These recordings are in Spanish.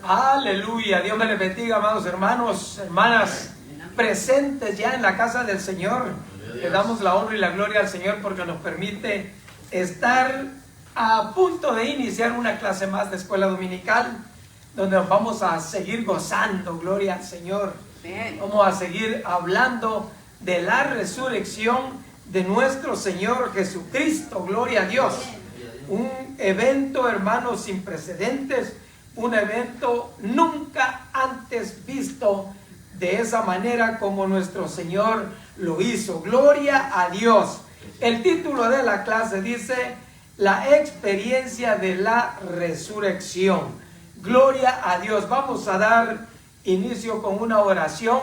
Aleluya. Dios me les bendiga, amados hermanos, hermanas, presentes ya en la casa del Señor. Le damos la honra y la gloria al Señor porque nos permite estar a punto de iniciar una clase más de escuela dominical, donde nos vamos a seguir gozando, gloria al Señor. Vamos a seguir hablando de la resurrección de nuestro Señor Jesucristo, gloria a Dios. Un evento, hermanos, sin precedentes, un evento nunca antes visto de esa manera como nuestro Señor lo hizo. Gloria a Dios. El título de la clase dice: la experiencia de la resurrección. Gloria a Dios. Vamos a dar inicio con una oración,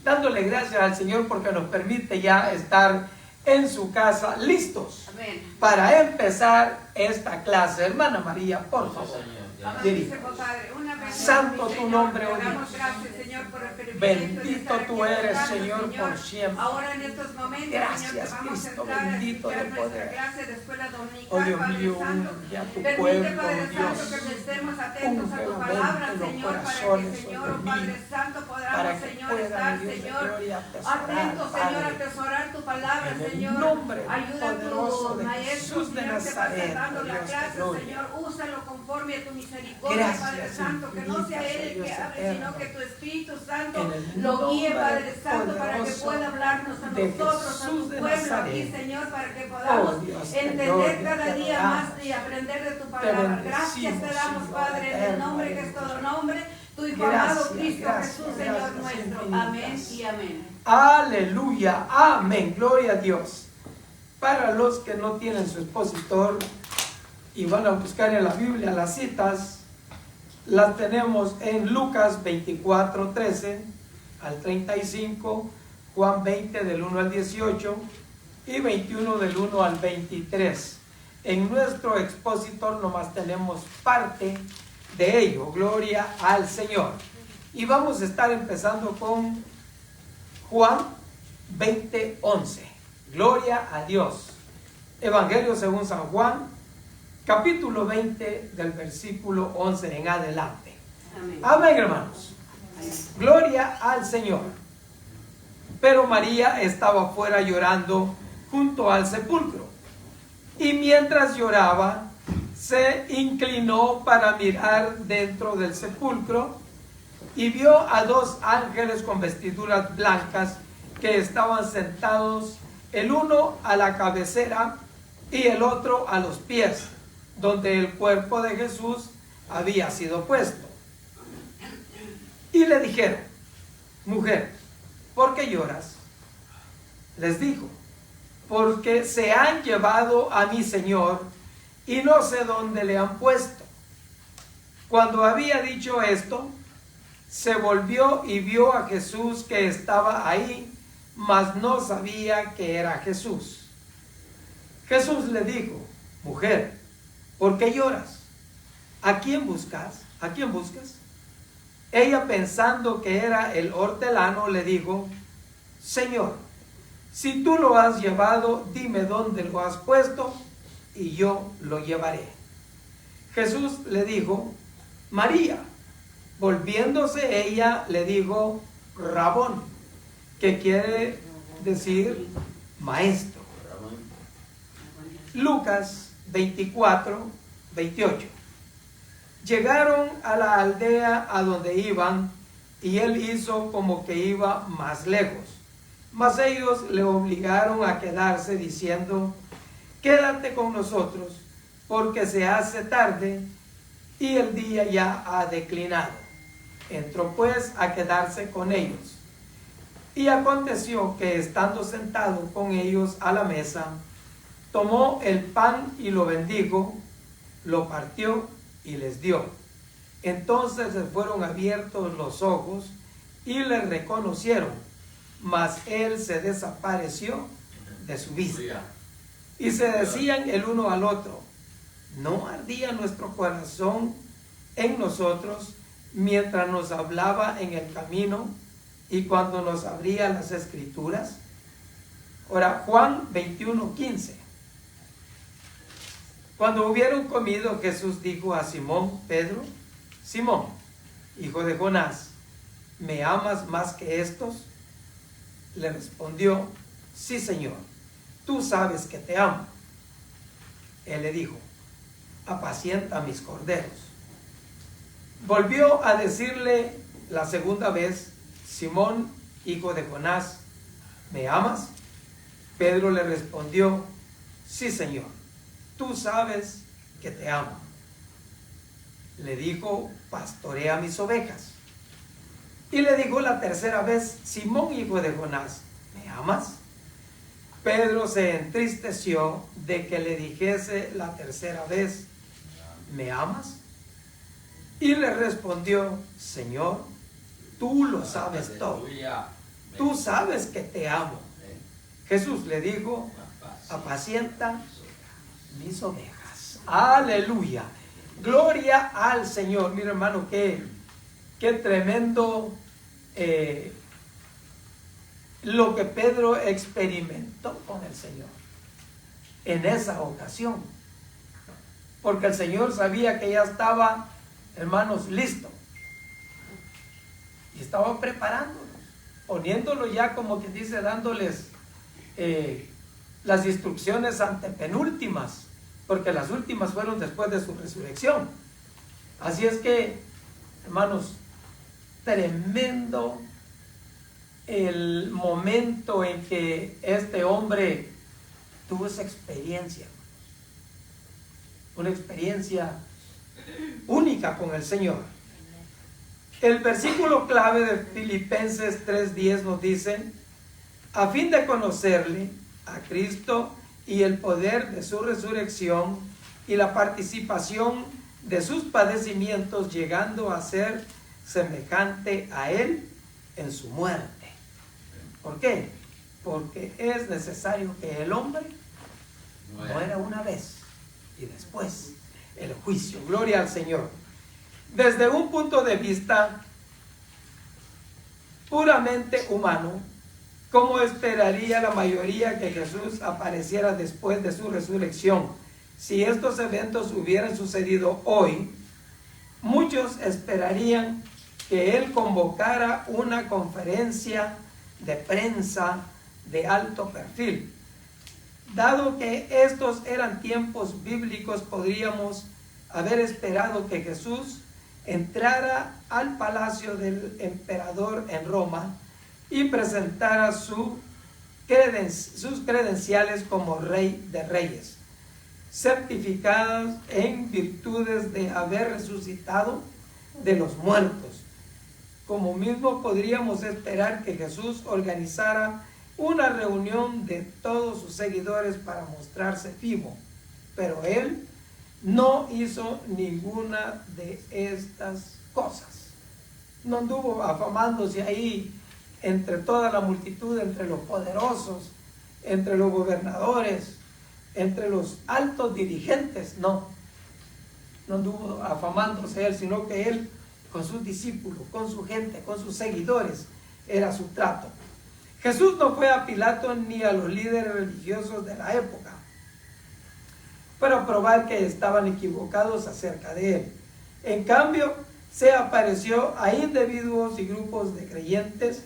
dándole gracias al Señor porque nos permite ya estar en su casa, listos. Amén. Para empezar esta clase. Hermana María, por favor. Santo tu nombre, oh Dios. Bendito tú eres, Señor, por siempre. Ahora en estos momentos, gracias, Cristo, bendito de poder. Oh Dios mío, ya tu pueblo, oh Dios, que estemos atentos a tu palabra, Señor, para que, Señor, Padre Santo, podamos, Señor, estar, Señor, atentos, Señor, a atesorar tu palabra, Señor. Ayuda a tu maestro, Señor, que va dando la clase, Señor. Úsalo conforme a tu misericordia, Padre Santo, que no sea Él el que hable, sino que tu Espíritu Santo lo guíe, Padre Santo, para que pueda hablarnos a nosotros, a tu pueblo aquí, Señor, para que podamos entender cada día más y aprender de tu palabra. Gracias te damos, Padre, en el nombre que es todo nombre, tu Hijo amado Cristo Jesús, Señor nuestro. Amén y amén. Aleluya, amén, gloria a Dios. Para los que no tienen su expositor y van a buscar en la Biblia las citas, las tenemos en Lucas 24, 13 al 35, Juan 20 del 1 al 18 y 21 del 1 al 23. En nuestro expositor nomás tenemos parte de ello, gloria al Señor. Y vamos a estar empezando con Juan 20, 11. Gloria a Dios. Evangelio según San Juan, capítulo 20 del versículo 11 en adelante. Amén, amén, hermanos. Amén. Gloria al Señor. Pero María estaba afuera llorando junto al sepulcro. Y mientras lloraba, se inclinó para mirar dentro del sepulcro y vio a dos ángeles con vestiduras blancas que estaban sentados, el uno a la cabecera y el otro a los pies, donde el cuerpo de Jesús había sido puesto. Y le dijeron: mujer, ¿por qué lloras? Les dijo: porque se han llevado a mi Señor y no sé dónde le han puesto. Cuando había dicho esto, se volvió y vio a Jesús que estaba ahí, mas no sabía que era Jesús. Jesús le dijo: mujer, ¿por qué lloras? ¿A quién buscas? ¿A quién buscas? Ella, pensando que era el hortelano, le dijo: Señor, si tú lo has llevado, dime dónde lo has puesto y yo lo llevaré. Jesús le dijo: María. Volviéndose ella, le dijo: Rabón, que quiere decir maestro. Lucas 24, 28. Llegaron a la aldea a donde iban, y él hizo como que iba más lejos. Mas ellos le obligaron a quedarse, diciendo: quédate con nosotros, porque se hace tarde y el día ya ha declinado. Entró pues a quedarse con ellos. Y aconteció que, estando sentado con ellos a la mesa, tomó el pan y lo bendijo, lo partió y les dio. Entonces les fueron abiertos los ojos y le reconocieron, mas él se desapareció de su vista. Y se decían el uno al otro: ¿no ardía nuestro corazón en nosotros mientras nos hablaba en el camino y cuando nos abría las escrituras? Ahora, Juan 21, 15. Cuando hubieron comido, Jesús dijo a Simón Pedro: Simón, hijo de Jonás, ¿me amas más que estos? Le respondió, sí, Señor, tú sabes que te amo. Él le dijo, apacienta mis corderos. Volvió a decirle la segunda vez, Simón, hijo de Jonás, ¿me amas? Pedro le respondió, sí, Señor, tú sabes que te amo. Le dijo, pastorea mis ovejas. Y le dijo la tercera vez, Simón, hijo de Jonás, ¿me amas? Pedro se entristeció de que le dijese la tercera vez, ¿me amas? Y le respondió, Señor, tú lo sabes todo. Tú sabes que te amo. Jesús le dijo, apacienta mis ovejas. Aleluya. Gloria al Señor. Mira, hermano, qué tremendo lo que Pedro experimentó con el Señor en esa ocasión. Porque el Señor sabía que ya estaba, hermanos, listo. Y estaba preparándolos, poniéndolo ya, como quien dice, dándoles las instrucciones antepenúltimas, porque las últimas fueron después de su resurrección. Así es que, hermanos, tremendo el momento en que este hombre tuvo esa experiencia, una experiencia única con el Señor. El versículo clave de Filipenses 3:10 nos dice, a fin de conocerle a Cristo y el poder de su resurrección y la participación de sus padecimientos, llegando a ser semejante a él en su muerte. ¿Por qué? Porque es necesario que el hombre muera una vez y después el juicio. Gloria al Señor. Desde un punto de vista puramente humano, ¿cómo esperaría la mayoría que Jesús apareciera después de su resurrección? Si estos eventos hubieran sucedido hoy, muchos esperarían que Él convocara una conferencia de prensa de alto perfil. Dado que estos eran tiempos bíblicos, podríamos haber esperado que Jesús entrara al palacio del emperador en Roma y presentara sus credenciales como Rey de Reyes, certificadas en virtudes de haber resucitado de los muertos. Como mismo podríamos esperar que Jesús organizara una reunión de todos sus seguidores para mostrarse vivo, pero Él no hizo ninguna de estas cosas. No anduvo afamándose ahí entre toda la multitud, entre los poderosos, entre los gobernadores, entre los altos dirigentes. No anduvo afamándose Él, sino que Él con sus discípulos, con su gente, con sus seguidores, era su trato. Jesús no fue a Pilato ni a los líderes religiosos de la época para probar que estaban equivocados acerca de Él. En cambio, se apareció a individuos y grupos de creyentes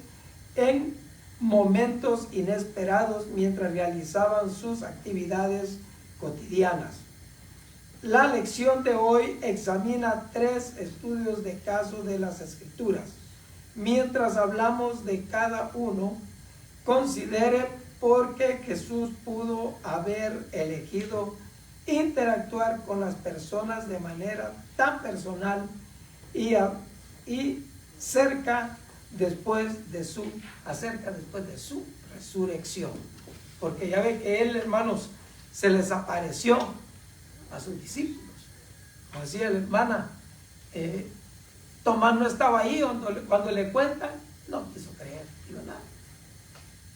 en momentos inesperados mientras realizaban sus actividades cotidianas. La lección de hoy examina 3 estudios de caso de las Escrituras. Mientras hablamos de cada uno, considere por qué Jesús pudo haber elegido interactuar con las personas de manera tan personal y acerca después de su resurrección. Porque ya ve que Él, hermanos, se les apareció a sus discípulos. Como decía la hermana, Tomás no estaba ahí cuando le cuentan, no quiso creer, digo nada.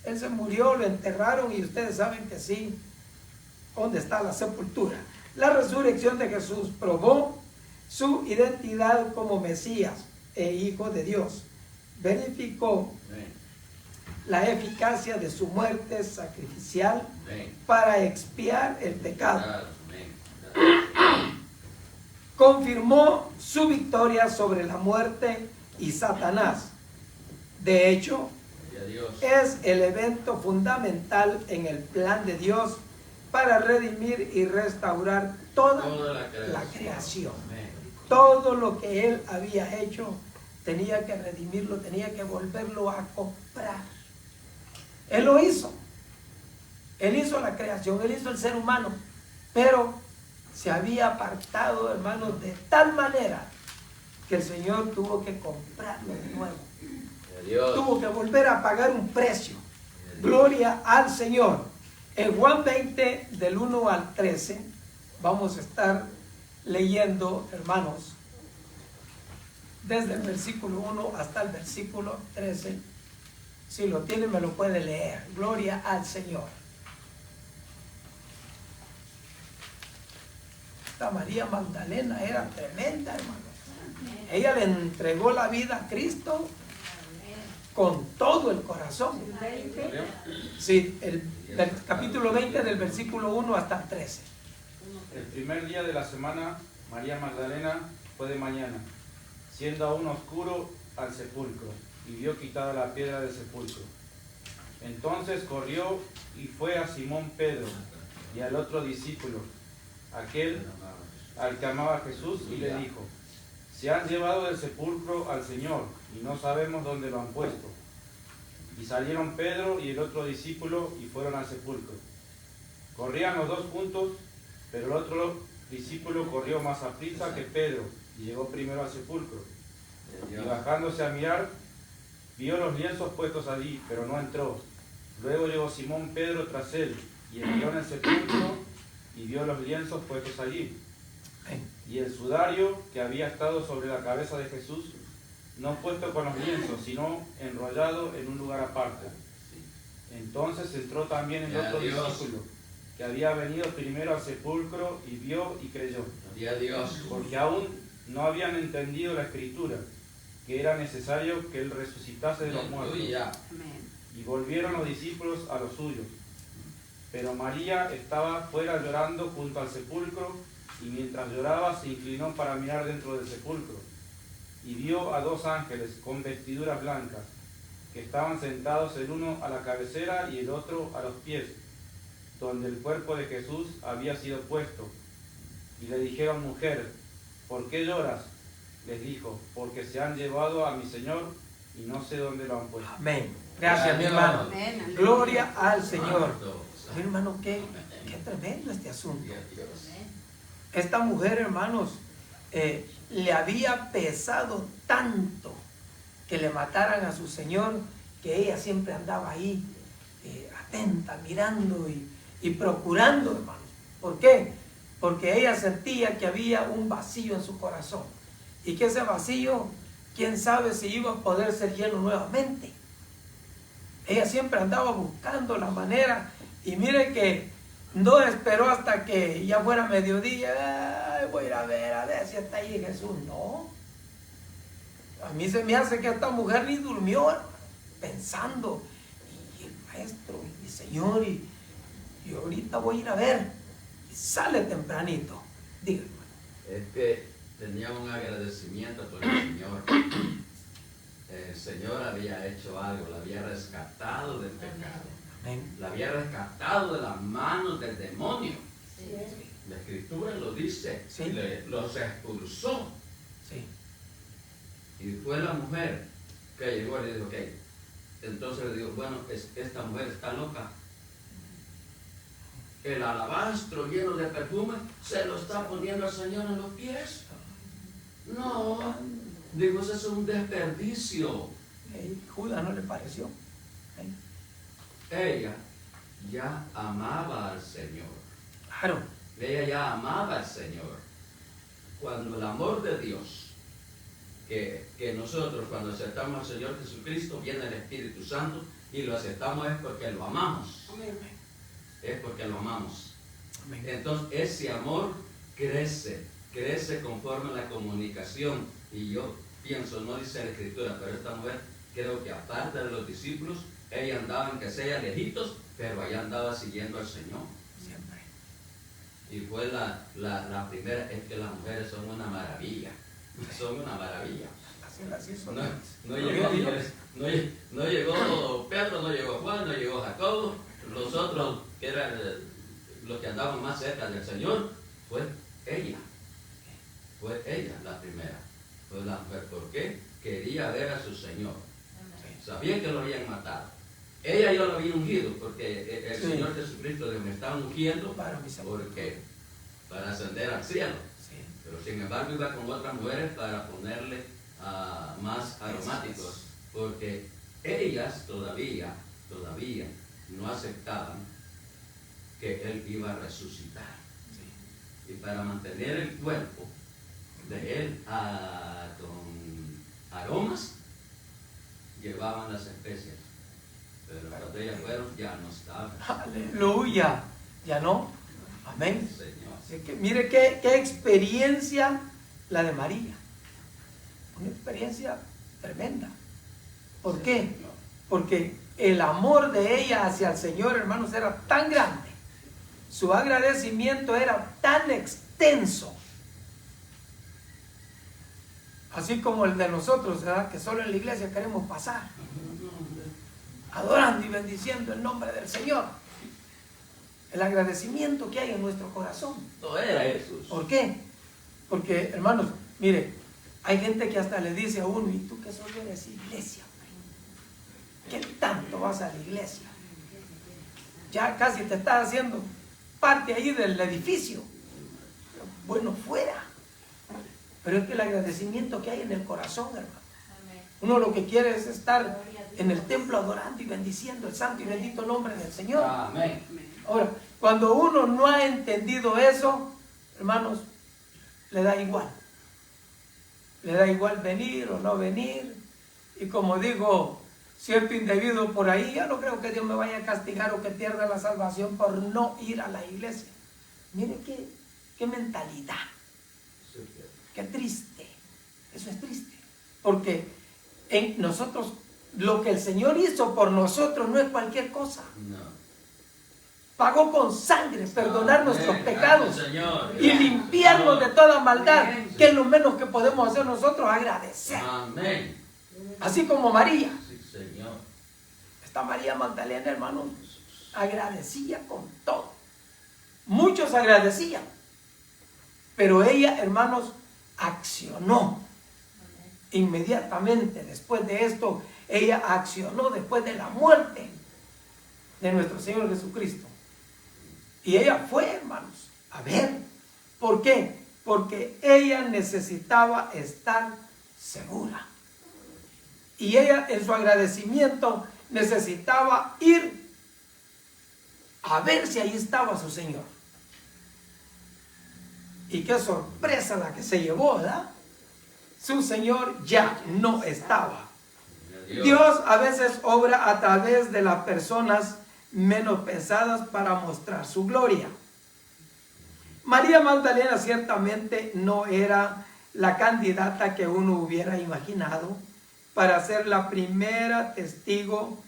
Él se murió, lo enterraron y ustedes saben que sí, ¿dónde está la sepultura? La resurrección de Jesús probó su identidad como Mesías e Hijo de Dios. Verificó la eficacia de su muerte sacrificial para expiar el pecado. confirmó su victoria sobre la muerte y Satanás. De hecho, es el evento fundamental en el plan de Dios para redimir y restaurar toda la creación. Todo lo que Él había hecho tenía que redimirlo, tenía que volverlo a comprar. Él lo hizo. Él hizo la creación, Él hizo el ser humano, pero se había apartado, hermanos, de tal manera que el Señor tuvo que comprarlo de nuevo. Tuvo que volver a pagar un precio. Gloria al Señor. En Juan 20, del 1 al 13, vamos a estar leyendo, hermanos, desde el versículo 1 hasta el versículo 13. Si lo tiene, me lo puede leer. Gloria al Señor. Esta María Magdalena era tremenda, hermanos. Ella le entregó la vida a Cristo con todo el corazón. Sí, el capítulo 20 del versículo 1 hasta el 13. El primer día de la semana, María Magdalena fue de mañana, siendo aún oscuro, al sepulcro, y vio quitada la piedra del sepulcro. Entonces corrió y fue a Simón Pedro y al otro discípulo, aquel al que amaba a Jesús, y le dijo: se han llevado del sepulcro al Señor, y no sabemos dónde lo han puesto. Y salieron Pedro y el otro discípulo y fueron al sepulcro. Corrían los dos juntos, pero el otro discípulo corrió más aprisa que Pedro y llegó primero al sepulcro. Y bajándose a mirar, vio los lienzos puestos allí, pero no entró. Luego llegó Simón Pedro tras él y entró en el sepulcro y vio los lienzos puestos allí, y el sudario que había estado sobre la cabeza de Jesús, no puesto con los lienzos, sino enrollado en un lugar aparte. Entonces entró también el otro discípulo, que había venido primero al sepulcro, y vio y creyó, porque aún no habían entendido la escritura, que era necesario que él resucitase de los muertos. Y volvieron los discípulos a los suyos. Pero María estaba fuera llorando junto al sepulcro, y mientras lloraba se inclinó para mirar dentro del sepulcro, y vio a dos ángeles con vestiduras blancas, que estaban sentados el uno a la cabecera y el otro a los pies, donde el cuerpo de Jesús había sido puesto. Y le dijeron: mujer, ¿por qué lloras? Les dijo: porque se han llevado a mi Señor y no sé dónde lo han puesto. Amén. Gracias, mi hermano. Amén. Gloria al Señor. Mi hermano, qué tremendo este asunto. Esta mujer, hermanos, le había pesado tanto que le mataran a su Señor, que ella siempre andaba ahí, atenta, mirando y procurando, hermanos. ¿Por qué? Porque ella sentía que había un vacío en su corazón, y que ese vacío, quién sabe si iba a poder ser lleno nuevamente. Ella siempre andaba buscando la manera, y mire que no esperó hasta que ya fuera mediodía. Ay, voy a ir a ver si está ahí Jesús. No. A mí se me hace que esta mujer ni durmió, pensando, y el maestro, y mi Señor, y ahorita voy a ir a ver. Y sale tempranito. Dígame. Es que tenía un agradecimiento por el Señor. El Señor había hecho algo, la había rescatado del pecado. Amén. La había rescatado de las manos del demonio. Sí. La Escritura lo dice. Sí. Los expulsó. Sí. Y fue la mujer que llegó y le dijo: ok. Entonces le digo: bueno, esta mujer está loca. El alabastro lleno de perfume se lo está poniendo al Señor en los pies. No, digo, eso es un desperdicio. Judas no le pareció. Ella ya amaba al Señor. Claro. Ella ya amaba al Señor. Cuando el amor de Dios, que nosotros cuando aceptamos al Señor Jesucristo, viene el Espíritu Santo, y lo aceptamos es porque lo amamos. Amén. Es porque lo amamos. Amén. Entonces ese amor crece conforme a la comunicación. Y yo pienso, no dice la Escritura, pero esta mujer, creo que aparte de los discípulos, ella andaba en que sea lejitos, pero allá andaba siguiendo al Señor. Siempre. Y fue la primera. Es que las mujeres son una maravilla. Son una maravilla. No llegó Pedro, no llegó Juan, no llegó Jacobo. Los otros, que eran los que andaban más cerca del Señor, fue ella. Fue ella la primera. Fue la mujer. ¿Por qué? Quería ver a su Señor. Sabía que lo habían matado. Ella yo lo había ungido, porque el Señor Jesucristo me estaba ungiendo para ascender al cielo. Pero sin embargo iba con otras mujeres para ponerle más aromáticos, porque ellas todavía no aceptaban que Él iba a resucitar. Y para mantener el cuerpo de Él con aromas, llevaban las especias. Pero cuando ellas fueron, ya no estaban. Aleluya. Ya no. Amén. Señor. Así que mire qué experiencia la de María. Una experiencia tremenda. ¿Por qué? Porque el amor de ella hacia el Señor, hermanos, era tan grande. Su agradecimiento era tan extenso. Así como el de nosotros, ¿verdad? Que solo en la iglesia queremos pasar, adorando y bendiciendo el nombre del Señor. El agradecimiento que hay en nuestro corazón. No era Jesús. ¿Por qué? Porque, hermanos, mire, hay gente que hasta le dice a uno, ¿y tú qué solo eres iglesia? ¿Qué tanto vas a la iglesia? Ya casi te estás haciendo parte ahí del edificio. Bueno, fuera. Pero es que el agradecimiento que hay en el corazón, hermano. Uno lo que quiere es estar en el templo adorando y bendiciendo el santo y bendito nombre del Señor. Amén. Ahora, cuando uno no ha entendido eso, hermanos, le da igual. Le da igual venir o no venir. Y como digo, cierto individuo por ahí, yo no creo que Dios me vaya a castigar o que pierda la salvación por no ir a la iglesia. Mire qué mentalidad. Qué triste. Eso es triste. Porque en nosotros, lo que el Señor hizo por nosotros no es cualquier cosa. No. Pagó con sangre perdonar nuestros pecados Señor. y limpiarnos de toda maldad, que es lo menos que podemos hacer nosotros, agradecer. Amén. Así como María. Sí, Señor. Esta María Magdalena, hermanos, agradecía con todo. Muchos agradecían, pero ella, hermanos, accionó. Inmediatamente después de esto, ella accionó después de la muerte de nuestro Señor Jesucristo. Y ella fue, hermanos, a ver. ¿Por qué? Porque ella necesitaba estar segura. Y ella, en su agradecimiento, necesitaba ir a ver si ahí estaba su Señor. Y qué sorpresa la que se llevó, ¿verdad? Su Señor ya no estaba. Dios a veces obra a través de las personas menos pensadas para mostrar su gloria. María Magdalena ciertamente no era la candidata que uno hubiera imaginado para ser la primera testigo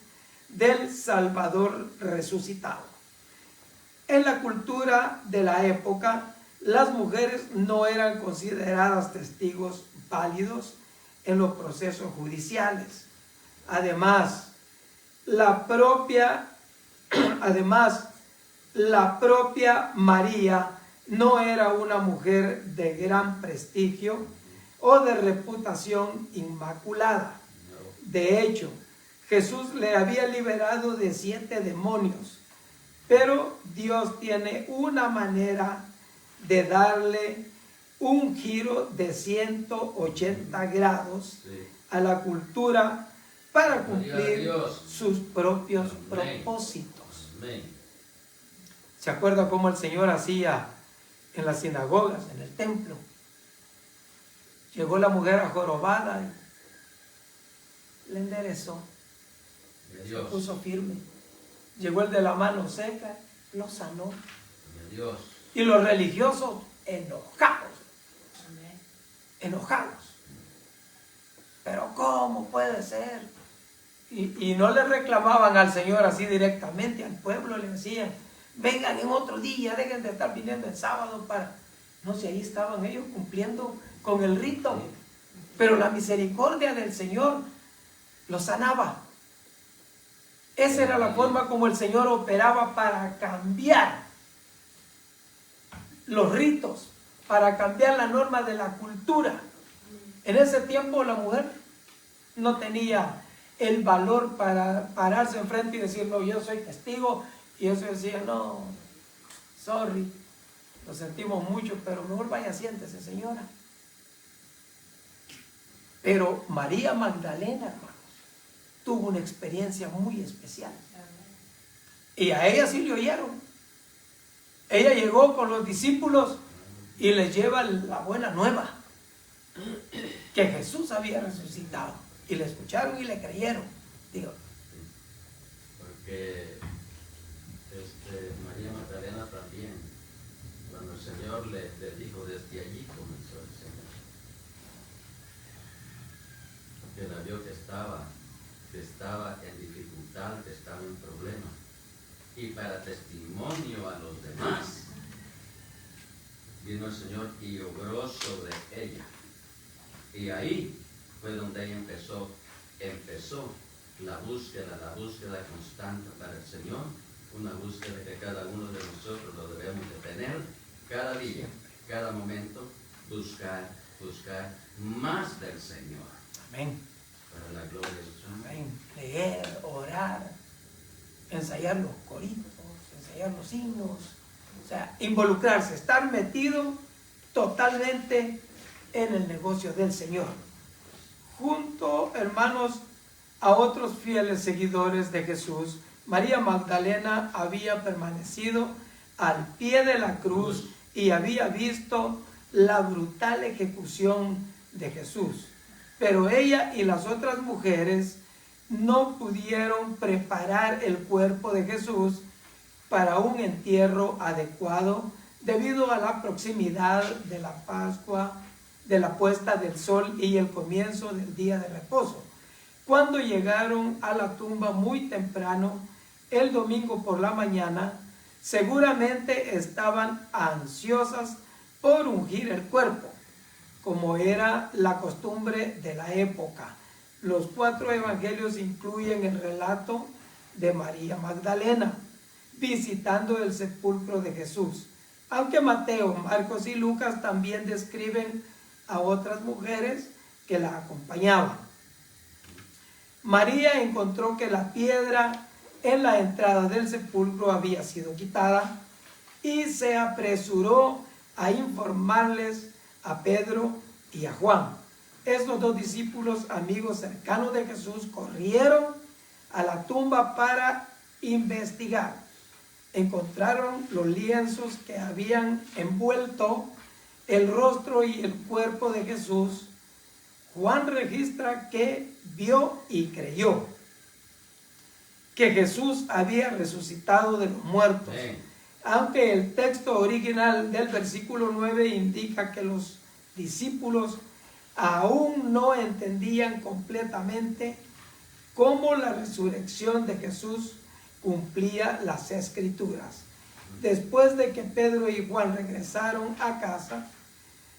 del Salvador resucitado. En la cultura de la época, las mujeres no eran consideradas testigos válidos en los procesos judiciales. Además, la propia María no era una mujer de gran prestigio o de reputación inmaculada. De hecho, Jesús le había liberado de 7 demonios, pero Dios tiene una manera de darle un giro de 180 grados a la cultura para cumplir sus propios propósitos. ¿Se acuerda cómo el Señor hacía en las sinagogas, en el templo? Llegó la mujer ajorobada y le enderezó, se puso firme. Llegó el de la mano seca, lo sanó. Y los religiosos enojados. Pero ¿cómo puede ser? Y no le reclamaban al Señor así directamente, al pueblo le decían, vengan en otro día, dejen de estar viniendo el sábado para... No sé, ahí estaban ellos cumpliendo con el rito, pero la misericordia del Señor los sanaba. Esa era la forma como el Señor operaba para cambiar los ritos, para cambiar la norma de la cultura. En ese tiempo la mujer no tenía el valor para pararse enfrente y decir, no, yo soy testigo, y eso decía, no, sorry, lo sentimos mucho, pero mejor vaya, siéntese, señora. Pero María Magdalena, hermanos, tuvo una experiencia muy especial. Y a ella sí le oyeron. Ella llegó con los discípulos y les lleva la buena nueva, que Jesús había resucitado. Y le escucharon y le creyeron. Digo. Porque María Magdalena también, cuando el Señor le dijo, desde allí comenzó el Señor. Porque la vio que estaba en dificultad, que estaba en problema. Y para testimonio a los demás, vino el Señor y obró sobre ella. Y ahí fue donde ella empezó la búsqueda constante para el Señor, una búsqueda que cada uno de nosotros lo debemos de tener cada día, cada momento, buscar más del Señor. Amén. Para la gloria de su nombre. Amén. Leer, orar, ensayar los coritos, ensayar los himnos, o sea, involucrarse, estar metido totalmente en el negocio del Señor. Junto, hermanos, a otros fieles seguidores de Jesús, María Magdalena había permanecido al pie de la cruz y había visto la brutal ejecución de Jesús. Pero ella y las otras mujeres no pudieron preparar el cuerpo de Jesús para un entierro adecuado debido a la proximidad de la Pascua, de la puesta del sol y el comienzo del día de reposo. Cuando llegaron a la tumba muy temprano, el domingo por la mañana, seguramente estaban ansiosas por ungir el cuerpo, como era la costumbre de la época. Los 4 evangelios incluyen el relato de María Magdalena visitando el sepulcro de Jesús, aunque Mateo, Marcos y Lucas también describen a otras mujeres que la acompañaban. María encontró que la piedra en la entrada del sepulcro había sido quitada y se apresuró a informarles a Pedro y a Juan. Estos 2 discípulos, amigos cercanos de Jesús, corrieron a la tumba para investigar. Encontraron los lienzos que habían envuelto el rostro y el cuerpo de Jesús. Juan registra que vio y creyó que Jesús había resucitado de los muertos. Aunque el texto original del versículo 9 indica que los discípulos aún no entendían completamente cómo la resurrección de Jesús cumplía las Escrituras. Después de que Pedro y Juan regresaron a casa,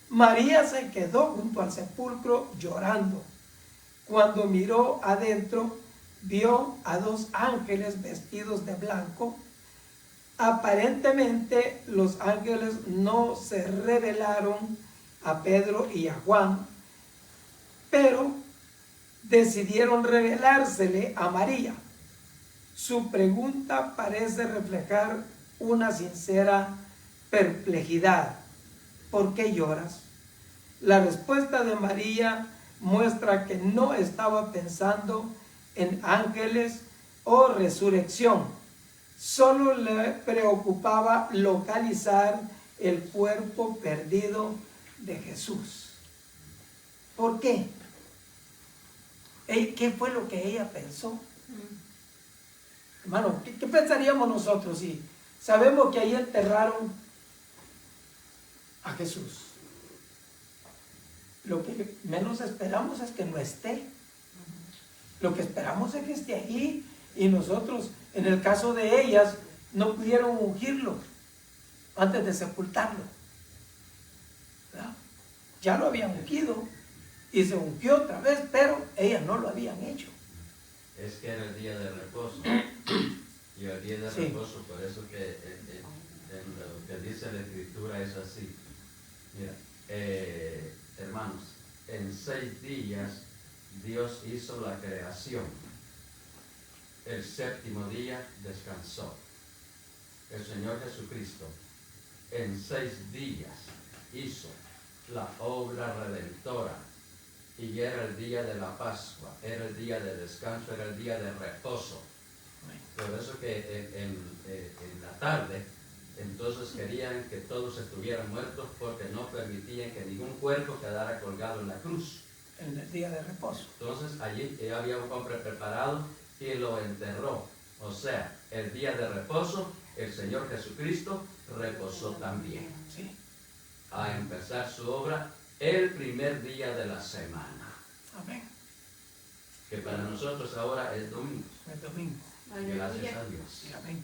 María se quedó junto al sepulcro llorando. Cuando miró adentro, vio a 2 ángeles vestidos de blanco. Aparentemente los ángeles no se revelaron a Pedro y a Juan, pero decidieron revelársele a María. Su pregunta parece reflejar una sincera perplejidad. ¿Por qué lloras? La respuesta de María muestra que no estaba pensando en ángeles o resurrección. Solo le preocupaba localizar el cuerpo perdido de Jesús. ¿Por qué? ¿Qué fue lo que ella pensó? Hermano, ¿qué pensaríamos nosotros si sabemos que ahí enterraron a Jesús? Lo que menos esperamos es que no esté. Lo que esperamos es que esté allí y nosotros, en el caso de ellas, no pudieron ungirlo antes de sepultarlo, ¿verdad? Ya lo habían ungido y se ungió otra vez, pero ellas no lo habían hecho. Es que era el día de reposo. Y el día de Sí. reposo, por eso que en lo que dice la Escritura es así. Mira, hermanos, en 6 días Dios hizo la creación. El 7º día descansó. El Señor Jesucristo en 6 días hizo la obra redentora. Y era el día de la Pascua, era el día de descanso, era el día de reposo. Por eso que en la tarde, entonces querían que todos estuvieran muertos porque no permitían que ningún cuerpo quedara colgado en la cruz. En el día de reposo. Entonces allí había un hombre preparado y lo enterró. O sea, el día de reposo, el Señor Jesucristo reposó también. Sí. A empezar su obra el primer día de la semana. Amén. Que para nosotros ahora es domingo. El domingo. Gracias a Dios. Sí, amén.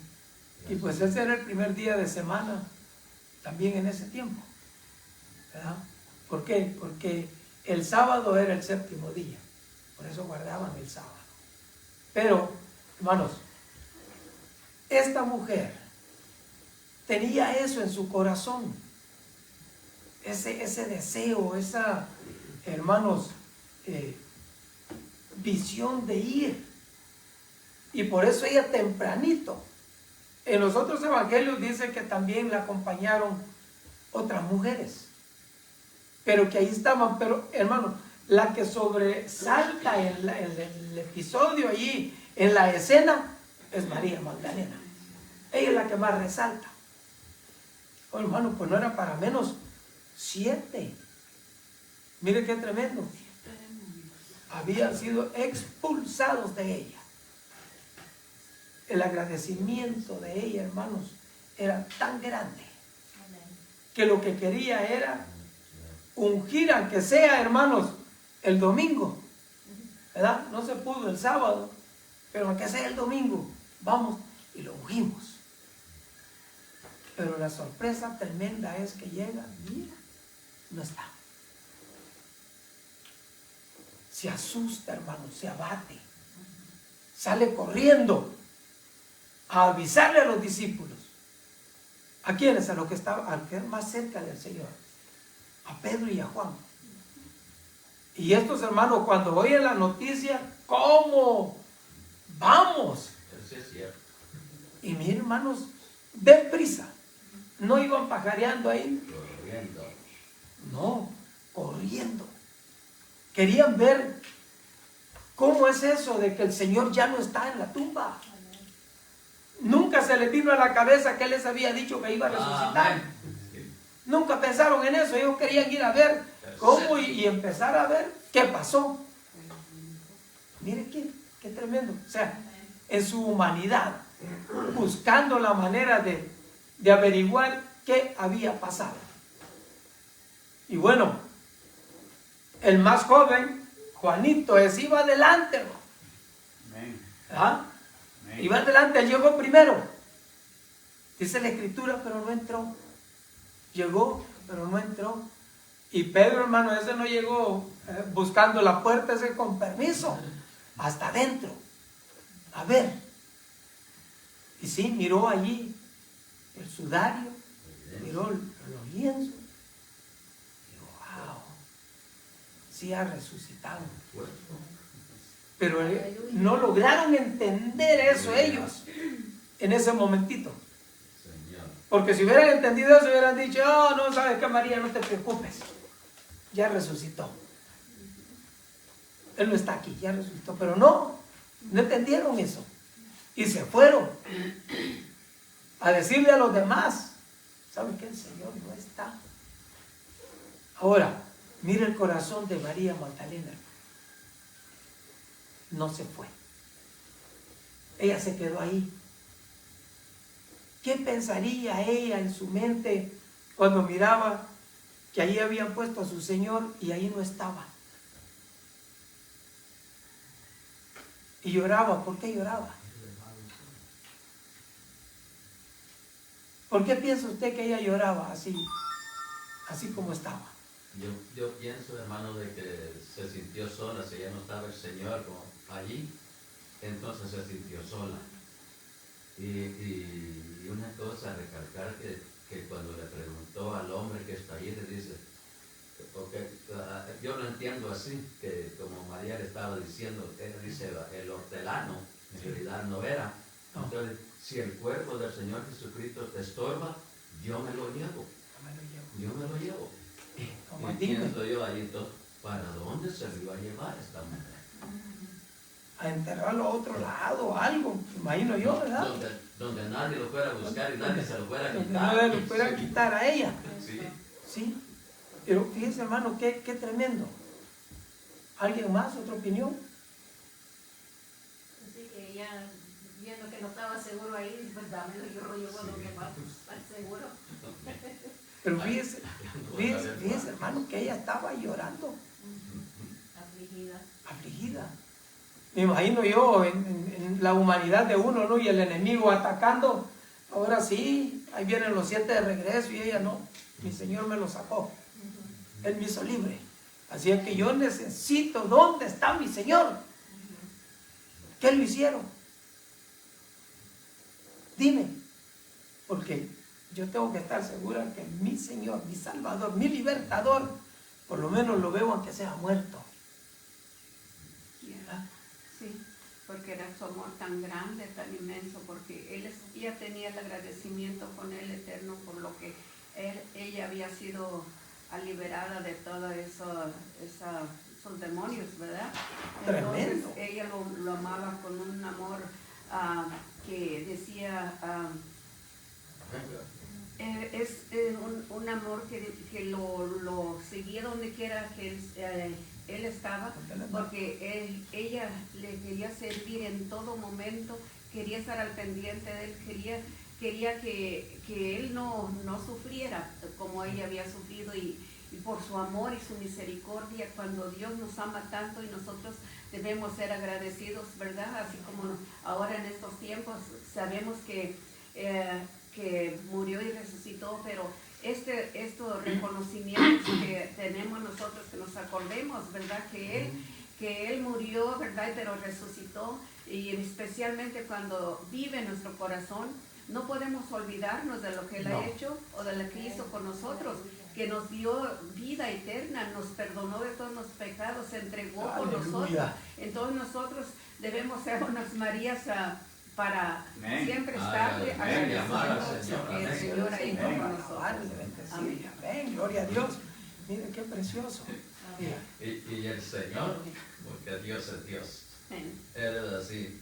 Y pues ese era el primer día de semana también en ese tiempo, ¿verdad? ¿Por qué? Porque el sábado era el 7º día, por eso guardaban el sábado. Pero, hermanos, esta mujer tenía eso en su corazón, ese deseo, esa, hermanos, visión de ir. Y por eso ella tempranito. En los otros evangelios dice que también la acompañaron otras mujeres. Pero que ahí estaban, pero hermano, la que sobresalta en el episodio allí, en la escena, es María Magdalena. Ella es la que más resalta. Oh, hermano, pues no era para menos 7. Mire qué tremendo. Habían sido expulsados de ella. El agradecimiento de ella, hermanos, era tan grande que lo que quería era ungir, aunque sea, hermanos, el domingo, ¿verdad? No se pudo el sábado, pero aunque sea el domingo, vamos y lo ungimos. Pero la sorpresa tremenda es que llega, mira, no está. Se asusta, hermanos, se abate, sale corriendo a avisarle a los discípulos. ¿A quiénes? A los que estaban, al que más cerca del Señor, a Pedro y a Juan. Y estos hermanos, cuando oyen la noticia, ¿cómo? Vamos. Eso es cierto. Y mis hermanos, deprisa, no iban pajareando ahí, Corriendo. no, corriendo. Querían ver cómo es eso de que el Señor ya no está en la tumba. Nunca se les vino a la cabeza que Él les había dicho que iba a resucitar. Nunca pensaron en eso. Ellos querían ir a ver cómo y empezar a ver qué pasó. Mire qué tremendo. O sea, en su humanidad, buscando la manera de averiguar qué había pasado. Y bueno, el más joven, Juanito, iba adelante. ¿Ah? Iba adelante, él llegó primero. Dice la Escritura, pero no entró. Llegó, pero no entró. Y Pedro, hermano, ese no llegó buscando la puerta, ese con permiso, hasta adentro. A ver. Y sí, miró allí el sudario, miró los lienzos. Dijo, wow, sí ha resucitado. Pero no lograron entender eso ellos en ese momentito. Porque si hubieran entendido eso, hubieran dicho, oh, no, sabes qué, María, no te preocupes, ya resucitó. Él no está aquí, ya resucitó. Pero no entendieron eso. Y se fueron a decirle a los demás, ¿saben qué? El Señor no está. Ahora, mira el corazón de María Magdalena. No se fue. Ella se quedó ahí. ¿Qué pensaría ella en su mente cuando miraba que ahí habían puesto a su Señor y ahí no estaba? Y lloraba. ¿Por qué lloraba? ¿Por qué piensa usted que ella lloraba así como estaba? Yo pienso, hermano, de que se sintió sola, si ya no estaba el Señor allí, entonces se sintió sola. Y una cosa, recalcar que cuando le preguntó al hombre que está ahí, le dice, porque yo lo entiendo así, que como María le estaba diciendo, él dice, el hortelano, en realidad no era. No. Entonces, si el cuerpo del Señor Jesucristo te estorba, yo me lo llevo. Yo me lo llevo. Y pienso yo ahí, entonces, ¿para dónde se lo iba a llevar esta mujer? A enterrarlo a otro lado, algo, imagino yo, ¿verdad? Donde nadie lo fuera a buscar y nadie se lo fuera a Donde quitar. nadie lo fuera a quitar a ella. Sí. Sí. Pero fíjense, hermano, qué tremendo. ¿Alguien más? ¿Otra opinión? Así que ella, viendo que no estaba seguro ahí, pues dámelo, yo lo llevo a lo que va a estar seguro. Pero fíjese, hermano, que ella estaba llorando. Afligida. Me imagino yo en la humanidad de uno, ¿no? Y el enemigo atacando. Ahora sí, ahí vienen los 7 de regreso y ella no. Mi Señor me lo sacó. Él me hizo libre. Así es que yo necesito, ¿dónde está mi Señor? ¿Qué lo hicieron? Dime. Porque yo tengo que estar segura que mi Señor, mi Salvador, mi Libertador, por lo menos lo veo aunque sea muerto. ¿Verdad? Sí, porque era su amor tan grande, tan inmenso, porque ella tenía el agradecimiento con el Eterno por lo que ella había sido liberada de todos esos demonios, ¿verdad? Entonces Tremendo. ella lo amaba con un amor que decía, es un amor que lo seguía donde quiera que él estaba, porque ella le quería servir en todo momento, quería estar al pendiente de él, quería que él no sufriera como ella había sufrido, y por su amor y su misericordia, cuando Dios nos ama tanto y nosotros debemos ser agradecidos, ¿verdad? Así como ahora en estos tiempos sabemos que murió y resucitó, pero estos reconocimientos que tenemos nosotros, que nos acordemos, ¿verdad? Que Él murió, ¿verdad? Pero resucitó, y especialmente cuando vive en nuestro corazón, no podemos olvidarnos de lo que Él ha hecho o de lo que hizo con nosotros, que nos dio vida eterna, nos perdonó de todos los pecados, se entregó por nosotros. Entonces nosotros debemos ser unas Marías para siempre estar agradecidos que el Señor ha hecho con nosotros. Amén, gloria a Dios. Miren qué precioso. Y el Señor, porque Dios es Dios, Él es así,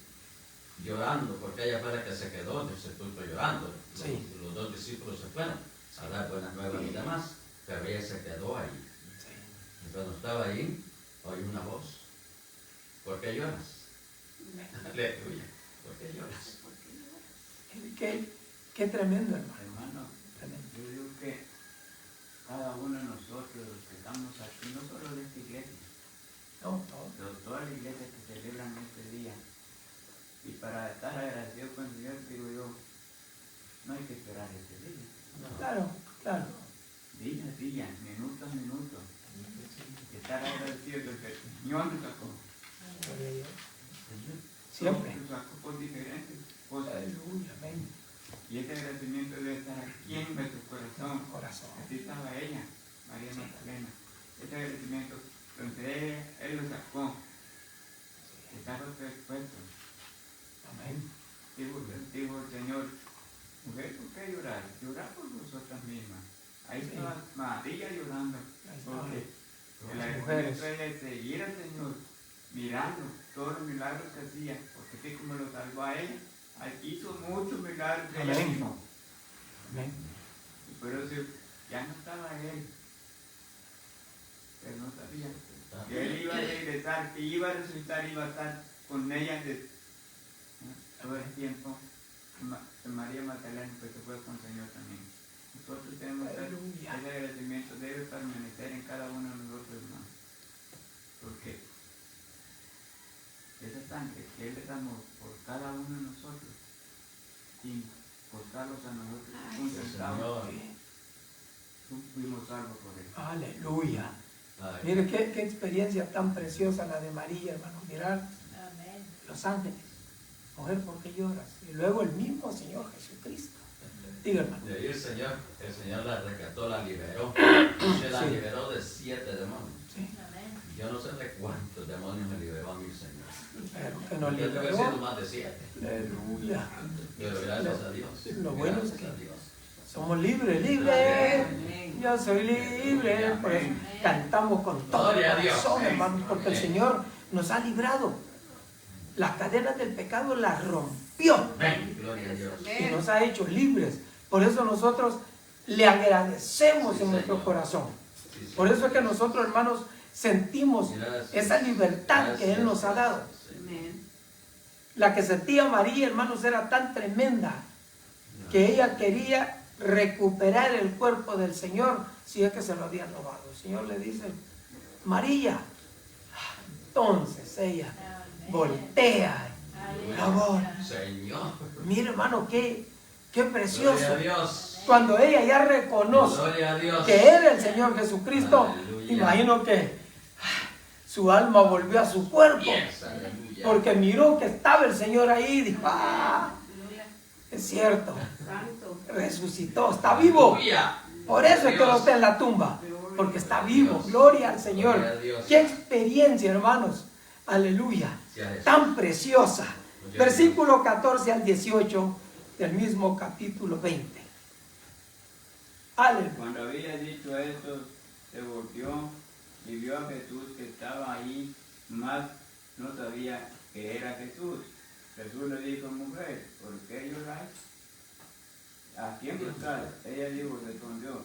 llorando, porque ella fue la que se quedó en el sepulcro llorando. Sí. Los 2 discípulos se fueron a dar buenas nuevas y demás, pero ella se quedó ahí. Y cuando estaba ahí, oí una voz: ¿por qué lloras? Aleluya. ¿Por qué lloras? Qué tremendo, hermano. Hermano, Tremendo. yo digo que cada uno de nosotros, los que estamos aquí, no solo de esta iglesia, No, todo. pero todas las iglesias que celebran este día, y para estar agradecido con el Señor, digo yo, no hay que esperar este día. Claro. Día a día, minuto a minuto, estar agradecido de que el Señor nos sacó. Gloria a Dios. Siempre. Nos sacó por diferentes cosas. Aleluya, amén. Y ese agradecimiento debe estar aquí en nuestro corazón. Así estaba ella, María Magdalena. Ese agradecimiento, donde él lo sacó, está expuesto. Amén. Dijo el Señor, mujer, ¿por qué llorar? Llorar por vosotras mismas. Ahí estaba María llorando, porque el agradecimiento es seguir al Señor, mirando todos los milagros que hacía, porque así como lo salvó a ella, hizo muchos milagros de ella misma. Amén. Y por eso ya no estaba él, pero no sabía que él iba a regresar, que iba a resucitar, iba a estar con ella todo el tiempo. María Magdalena, pues se fue con el Señor también. Nosotros tenemos ese agradecimiento, debe permanecer en cada uno de nosotros, hermano. Porque esa sangre que Él derramó por cada uno de nosotros, sin costarnos a nosotros un centavo. Fuimos salvos por él. Aleluya. Ay. Mire qué experiencia tan preciosa la de María, hermano. Mirar los ángeles. Mujer, ¿por qué lloras? Y luego el mismo Señor Jesucristo. Diga, hermano. De ahí el Señor la rescató, la liberó. Se la liberó de 7 demonios. Sí. Yo no sé de cuántos demonios me liberó a mi Señor. Pero que nos Yo te voy a liberó. decir más de 7. Aleluya. Pero gracias a Dios. Lo bueno es Gracias que a Dios. somos libres, libres. Yo soy libre. Por eso cantamos con todo el Gloria a Dios. corazón, hermano, porque el Señor nos ha librado. Las cadenas del pecado las rompió Amén. Gloria a Dios. y nos ha hecho libres. Por eso nosotros le agradecemos en nuestro corazón. Sí, sí. Por eso es que nosotros, hermanos, sentimos Gracias. esa libertad que Él nos ha dado. La que sentía María, hermanos, era tan tremenda que ella quería recuperar el cuerpo del Señor si es que se lo habían robado. El Señor le dice, María. Entonces ella voltea. Amor. Señor. Mira, hermano, qué precioso. Gloria a Dios. Cuando ella ya reconoce Gloria a Dios. que era el Señor Jesucristo, Aleluya. imagino que su alma volvió a su cuerpo. Yes, aleluya. Porque miró que estaba el Señor ahí y dijo, es cierto, resucitó, está vivo. Aleluya. Por eso es que no está en la tumba, porque está vivo. Gloria al Señor. Gloria a Dios. Qué experiencia, hermanos. Aleluya. Gracias. Tan preciosa. Gloria a Versículo 14 al 18 del mismo capítulo 20. Aleluya. Cuando había dicho esto, se volvió y vio a Jesús que estaba ahí, mas no sabía que era Jesús. Jesús le dijo, mujer, ¿por qué lloráis? ¿A quién buscáis? Ella dijo, respondió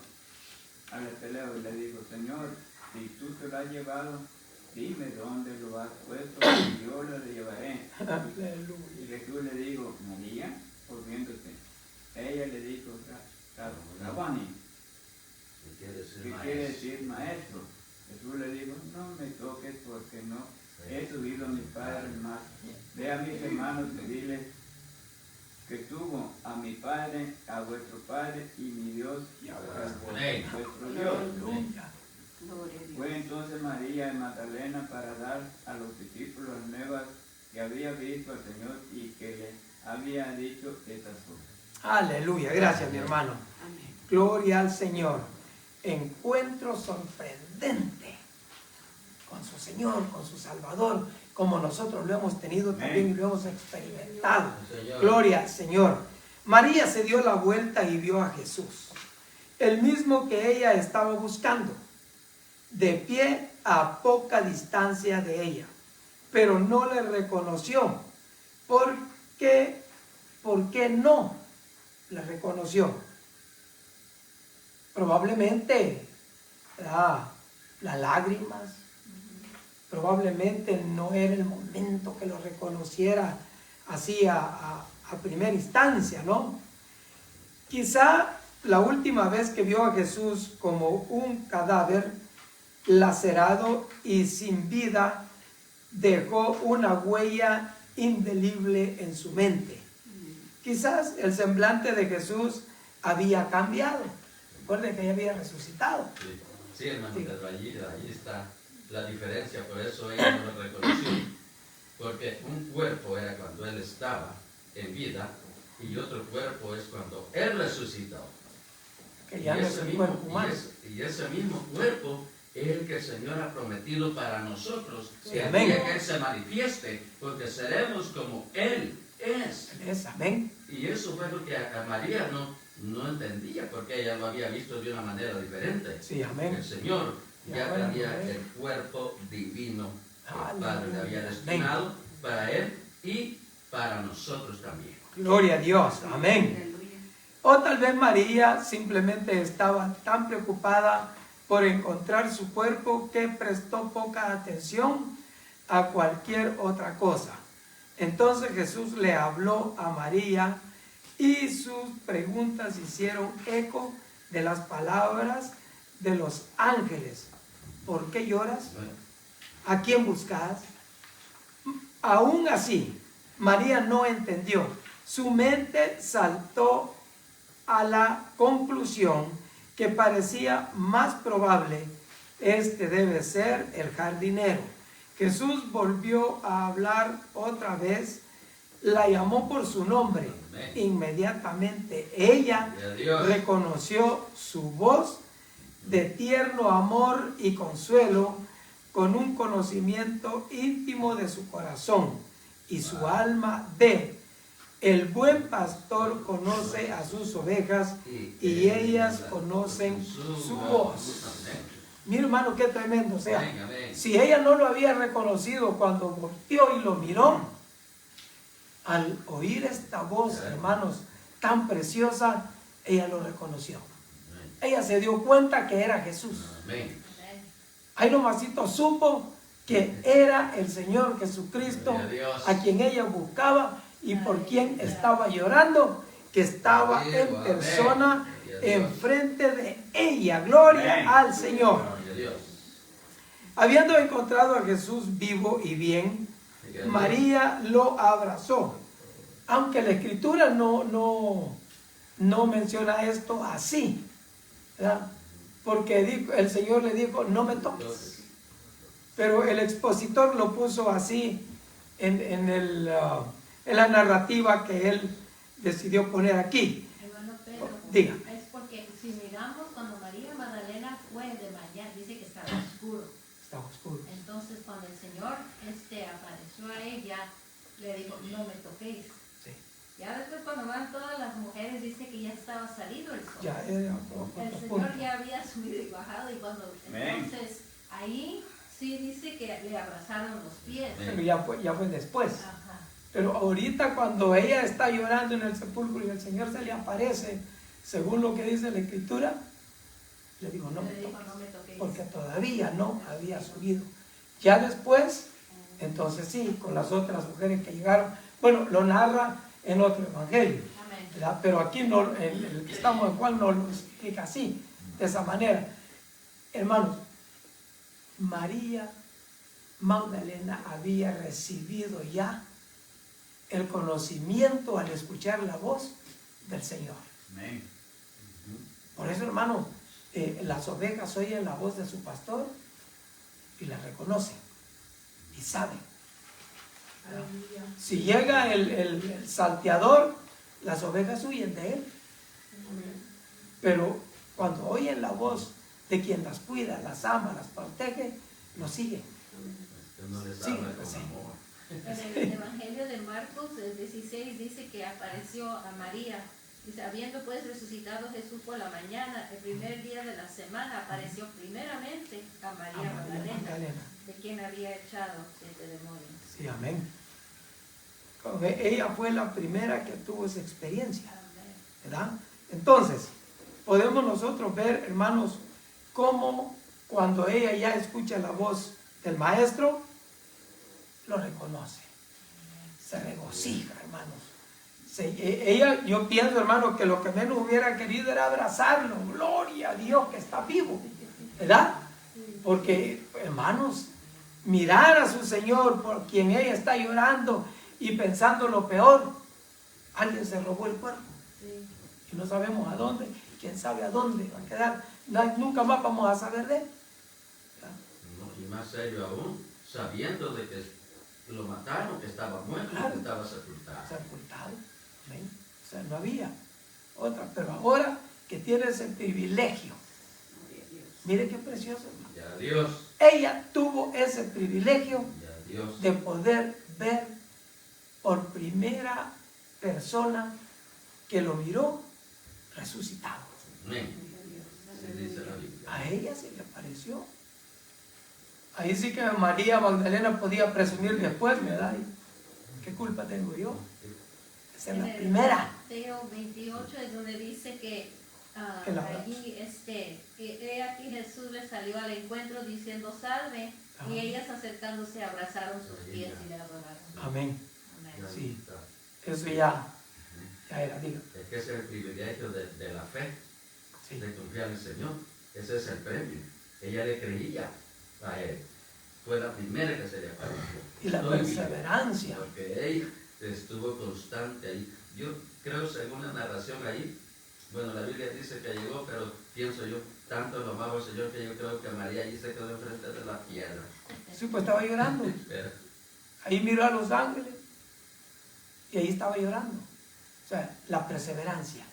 al esteleo y le dijo, Señor, si tú te lo has llevado, dime dónde lo has puesto y yo lo llevaré. Aleluya. Y Jesús le dijo, María, volviéndose. Ella le dijo, Rabani, ¿qué quiere decir maestro? Jesús le dijo, no me toques porque no he subido a mi Padre más. Ve a mis hermanos y diles que tuvo a mi Padre, a vuestro Padre y mi Dios, Amén. vuestro Dios. Aleluya. Fue entonces María Magdalena para dar a los discípulos las nuevas que había visto al Señor y que le había dicho estas cosas. Aleluya. Gracias, mi hermano. Gloria al Señor. Encuentro sorprendente con su Señor, con su Salvador, como nosotros lo hemos tenido también y lo hemos experimentado. Señor. Gloria al Señor. María se dio la vuelta y vio a Jesús, el mismo que ella estaba buscando, de pie a poca distancia de ella, pero no le reconoció. ¿Por qué no le reconoció? Probablemente las lágrimas, probablemente no era el momento que lo reconociera así a primera instancia, ¿no? Quizá la última vez que vio a Jesús como un cadáver lacerado y sin vida, dejó una huella indeleble en su mente. Quizás el semblante de Jesús había cambiado. Recuerden que ella había resucitado. Sí, hermano, pero allí está la diferencia, por eso ella no lo reconoció. Porque un cuerpo era cuando él estaba en vida y otro cuerpo es cuando él resucitó. Que ya no es el cuerpo humano. Y ese mismo cuerpo es el que el Señor ha prometido para nosotros. Sí, el amén. día que Él se manifieste, porque seremos como Él es. Amén. Y eso fue lo que a María no entendía, porque ella lo había visto de una manera diferente. Sí, amén. El Señor ya bueno, tenía amén. el cuerpo divino que el Padre le había Aleluya. destinado para Él y para nosotros también. Gloria a Dios. Amén. O tal vez María simplemente estaba tan preocupada por encontrar su cuerpo que prestó poca atención a cualquier otra cosa. Entonces Jesús le habló a María y sus preguntas hicieron eco de las palabras de los ángeles. ¿Por qué lloras? ¿A quién buscas? Aún así, María no entendió su mente saltó a la conclusión que parecía más probable: este debe ser el jardinero. Jesús volvió a hablar otra vez, la llamó por su nombre. Inmediatamente ella reconoció su voz de tierno amor y consuelo, con un conocimiento íntimo de su corazón y su alma de: el buen pastor conoce a sus ovejas y ellas conocen su voz. Mi hermano, qué tremendo. O sea, si ella no lo había reconocido cuando volteó y lo miró, al oír esta voz, hermanos, tan preciosa, ella lo reconoció. Ella se dio cuenta que era Jesús. Ahí nomasito supo que era el Señor Jesucristo a quien ella buscaba y por quien estaba llorando, que estaba en persona enfrente de ella. Gloria al Señor. Habiendo encontrado a Jesús vivo y bien, María lo abrazó. Aunque la Escritura no menciona esto así, ¿verdad? Porque el Señor le dijo: no me toques. Pero el expositor lo puso así en la narrativa que él decidió poner aquí. Hermano Pedro, diga. Es porque si miramos cuando María Magdalena fue de mañana, dice que estaba oscuro. Estaba oscuro. Entonces cuando el Señor apareció a ella, le dijo: no me toquéis. Sí. Ya después cuando van todas las mujeres, dice que ya estaba salido el sol. Ya era El Señor ya había subido y bajado, y cuando entonces ahí sí dice que le abrazaron los pies. Pero ya fue después. Ajá. Pero ahorita, cuando ella está llorando en el sepulcro y el Señor se le aparece, según lo que dice la Escritura, le digo: no me toques, porque todavía no había subido. Ya después, entonces sí, con las otras mujeres que llegaron, bueno, lo narra en otro evangelio, ¿verdad? Pero aquí no, el que estamos en Juan no lo explica así, de esa manera. Hermanos, María Magdalena había recibido ya el conocimiento al escuchar la voz del Señor. Amén. Por eso, hermano, las ovejas oyen la voz de su pastor y la reconocen y saben. Si llega el salteador, las ovejas huyen de él. Pero cuando oyen la voz de quien las cuida, las ama, las protege, lo siguen. En el Evangelio de Marcos, el 16, dice que apareció a María. Dice: habiendo pues resucitado Jesús por la mañana, el primer día de la semana, apareció primeramente a María Magdalena, de quien había echado 7 demonios. Sí, amén. Ella fue la primera que tuvo esa experiencia, ¿verdad? Entonces, podemos nosotros ver, hermanos, cómo cuando ella ya escucha la voz del Maestro, lo reconoce, se regocija, hermanos. Ella, yo pienso, hermano, que lo que menos hubiera querido era abrazarlo. Gloria a Dios que está vivo, ¿verdad? Porque, hermanos, mirar a su Señor por quien ella está llorando y pensando lo peor, alguien se robó el cuerpo y no sabemos a dónde, quién sabe a dónde va a quedar. Nunca más vamos a saber de él. No, y más serio aún, sabiendo de que lo mataron, que estaba muerto, Claro. que estaba sepultado. Sepultado. ¿Ven? O sea, no había otra. Pero ahora que tiene ese privilegio, mire qué precioso, hermano. Ya Dios. Ella tuvo ese privilegio Ya Dios. de poder ver por primera persona que lo miró resucitado. Amén. Así dice la Biblia. A ella se le apareció. Ahí sí que María Magdalena podía presumir después, ¿verdad? ¿Qué culpa tengo yo? Esa es la primera. Mateo 28 es donde dice que allí, que aquí Jesús le salió al encuentro diciendo: salve, y ellas acercándose abrazaron sus pies y le adoraron. Amén. Amén. Sí, eso ya era, digo. Es que ese es el privilegio de la fe, Sí. de confiar en el Señor. Ese es el premio. Ella le creía a él. Fue la primera que se le apareció. Y la Estoy perseverancia. vivo. Porque ella, estuvo constante ahí. Yo creo, según la narración ahí, bueno, la Biblia dice que llegó, pero pienso yo, tanto lo amaba el Señor que yo creo que María allí se quedó enfrente de la piedra. Sí, pues estaba llorando. Ahí miró a los ángeles y ahí estaba llorando. O sea, la perseverancia.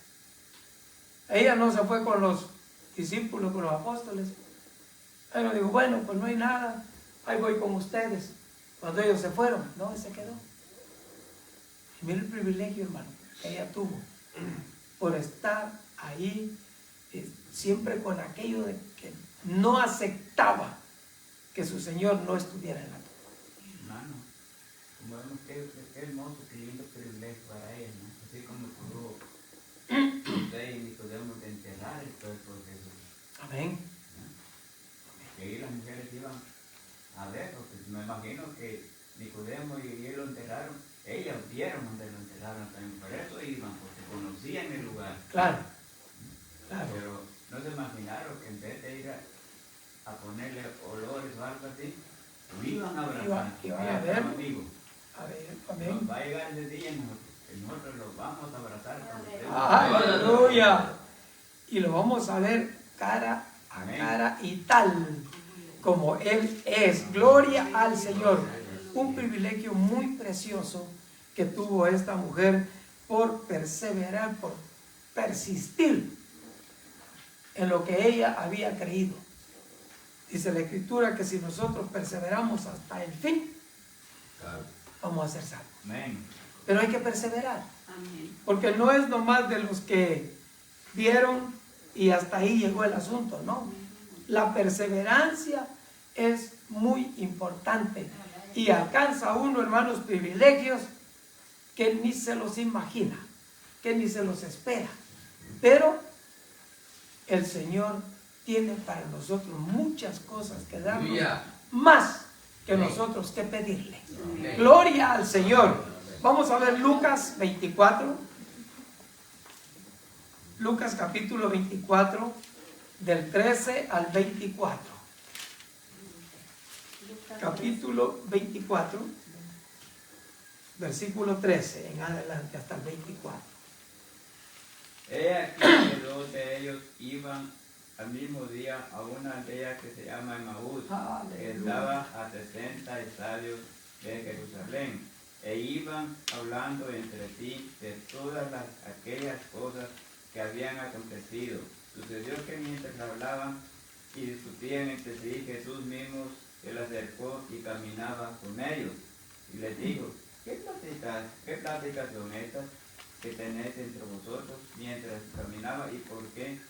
Ella no se fue con los discípulos, con los apóstoles. Ella dijo, bueno, pues no hay nada, ahí voy con ustedes. Cuando ellos se fueron, no, se quedó. Y mira el privilegio, hermano, que ella tuvo por estar ahí, siempre con aquello de que no aceptaba que su Señor no estuviera en la tumba. Hermano, como vemos qué hermoso, qué lindo privilegio para ella, ¿no? Así como pudo usted y Nicodemo de enterrar el cuerpo de Jesús. Amén. Que ahí las mujeres iban a ver, porque me imagino que Nicodemo y él lo enterraron, ellas vieron donde lo enterraron también, por eso iban, porque conocían el lugar. Claro, claro. Pero no se imaginaron que en vez de ir a ponerle olores o algo así, lo iban a abrazar. Iban a ver. Amigos. A ver, amén. Nos va a llegar ese día y nosotros los vamos a abrazar cuando estemos. ¡Aleluya! Y lo vamos a ver cara a cara y tal como Él es. Gloria al Señor. Un privilegio muy precioso que tuvo esta mujer por perseverar, por persistir en lo que ella había creído. Dice la Escritura que si nosotros perseveramos hasta el fin, vamos a ser salvos. Amén. Pero hay que perseverar. Amén. Porque no es nomás de los que vieron y hasta ahí llegó el asunto, no. La perseverancia es muy importante y alcanza uno, hermanos, privilegios que ni se los imagina, que ni se los espera. Pero el Señor tiene para nosotros muchas cosas que darnos, más que nosotros que pedirle. Gloria al Señor. Vamos a ver Lucas 24. Lucas capítulo 24, del 13 al 24. Capítulo 24, versículo 13 en adelante hasta el 24. He aquí que dos de ellos iban al mismo día a una aldea que se llama Emaús, que estaba a 60 estadios de Jerusalén, e iban hablando entre sí de todas aquellas cosas que habían acontecido. Sucedió que mientras hablaban y discutían entre sí, Jesús mismo se les acercó y caminaba con ellos, y les dijo, ¿qué pláticas son estas que tenéis entre vosotros mientras caminaba, y por qué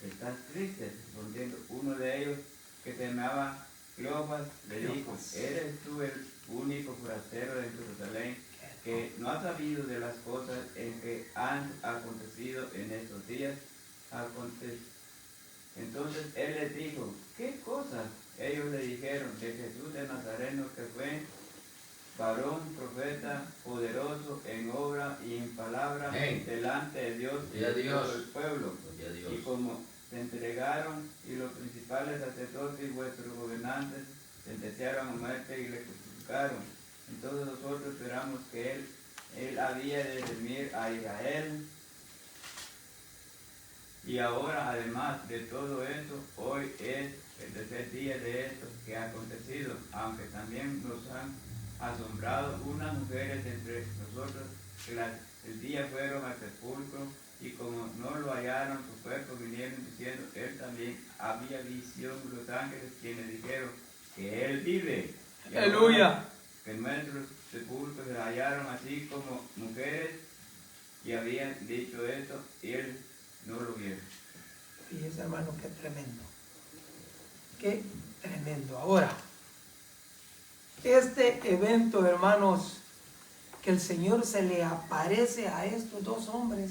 estás tristes? Respondiendo uno de ellos, que se llamaba Cleofas, le dijo, ¿eres tú el único forastero de Jerusalén que no ha sabido de las cosas en que han acontecido en estos días? Entonces él les dijo, ¿qué cosas? Ellos le dijeron, de Jesús de Nazareno, que fue varón, profeta, poderoso en obra y en palabra delante de Dios y de todo el pueblo. Y como se entregaron y los principales sacerdotes y vuestros gobernantes sentenciaron a muerte y le crucificaron, entonces nosotros esperamos que él había de redimir a Israel. Y ahora, además de todo eso, hoy es el tercer día de esto que ha acontecido, aunque también nos han asombrado unas mujeres entre nosotros que el día fueron al sepulcro, y como no lo hallaron su cuerpo, vinieron diciendo, él también había visión de los ángeles, quienes dijeron que él vive. Aleluya. Que nuestros sepulcros se hallaron así como mujeres, y habían dicho esto, y él no lo vieron. Fíjese, hermano, qué tremendo. Qué tremendo. Ahora, este evento, hermanos, que el Señor se le aparece a estos dos hombres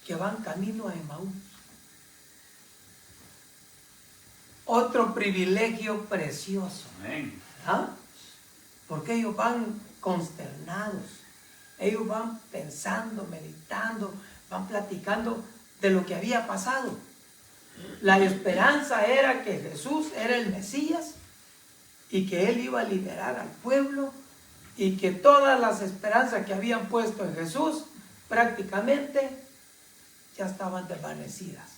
que van camino a Emaús. Otro privilegio precioso. Amén. ¿Ah? Porque ellos van consternados. Ellos van pensando, meditando, van platicando de lo que había pasado. La esperanza era que Jesús era el Mesías y que Él iba a liberar al pueblo y que todas las esperanzas que habían puesto en Jesús prácticamente ya estaban desvanecidas.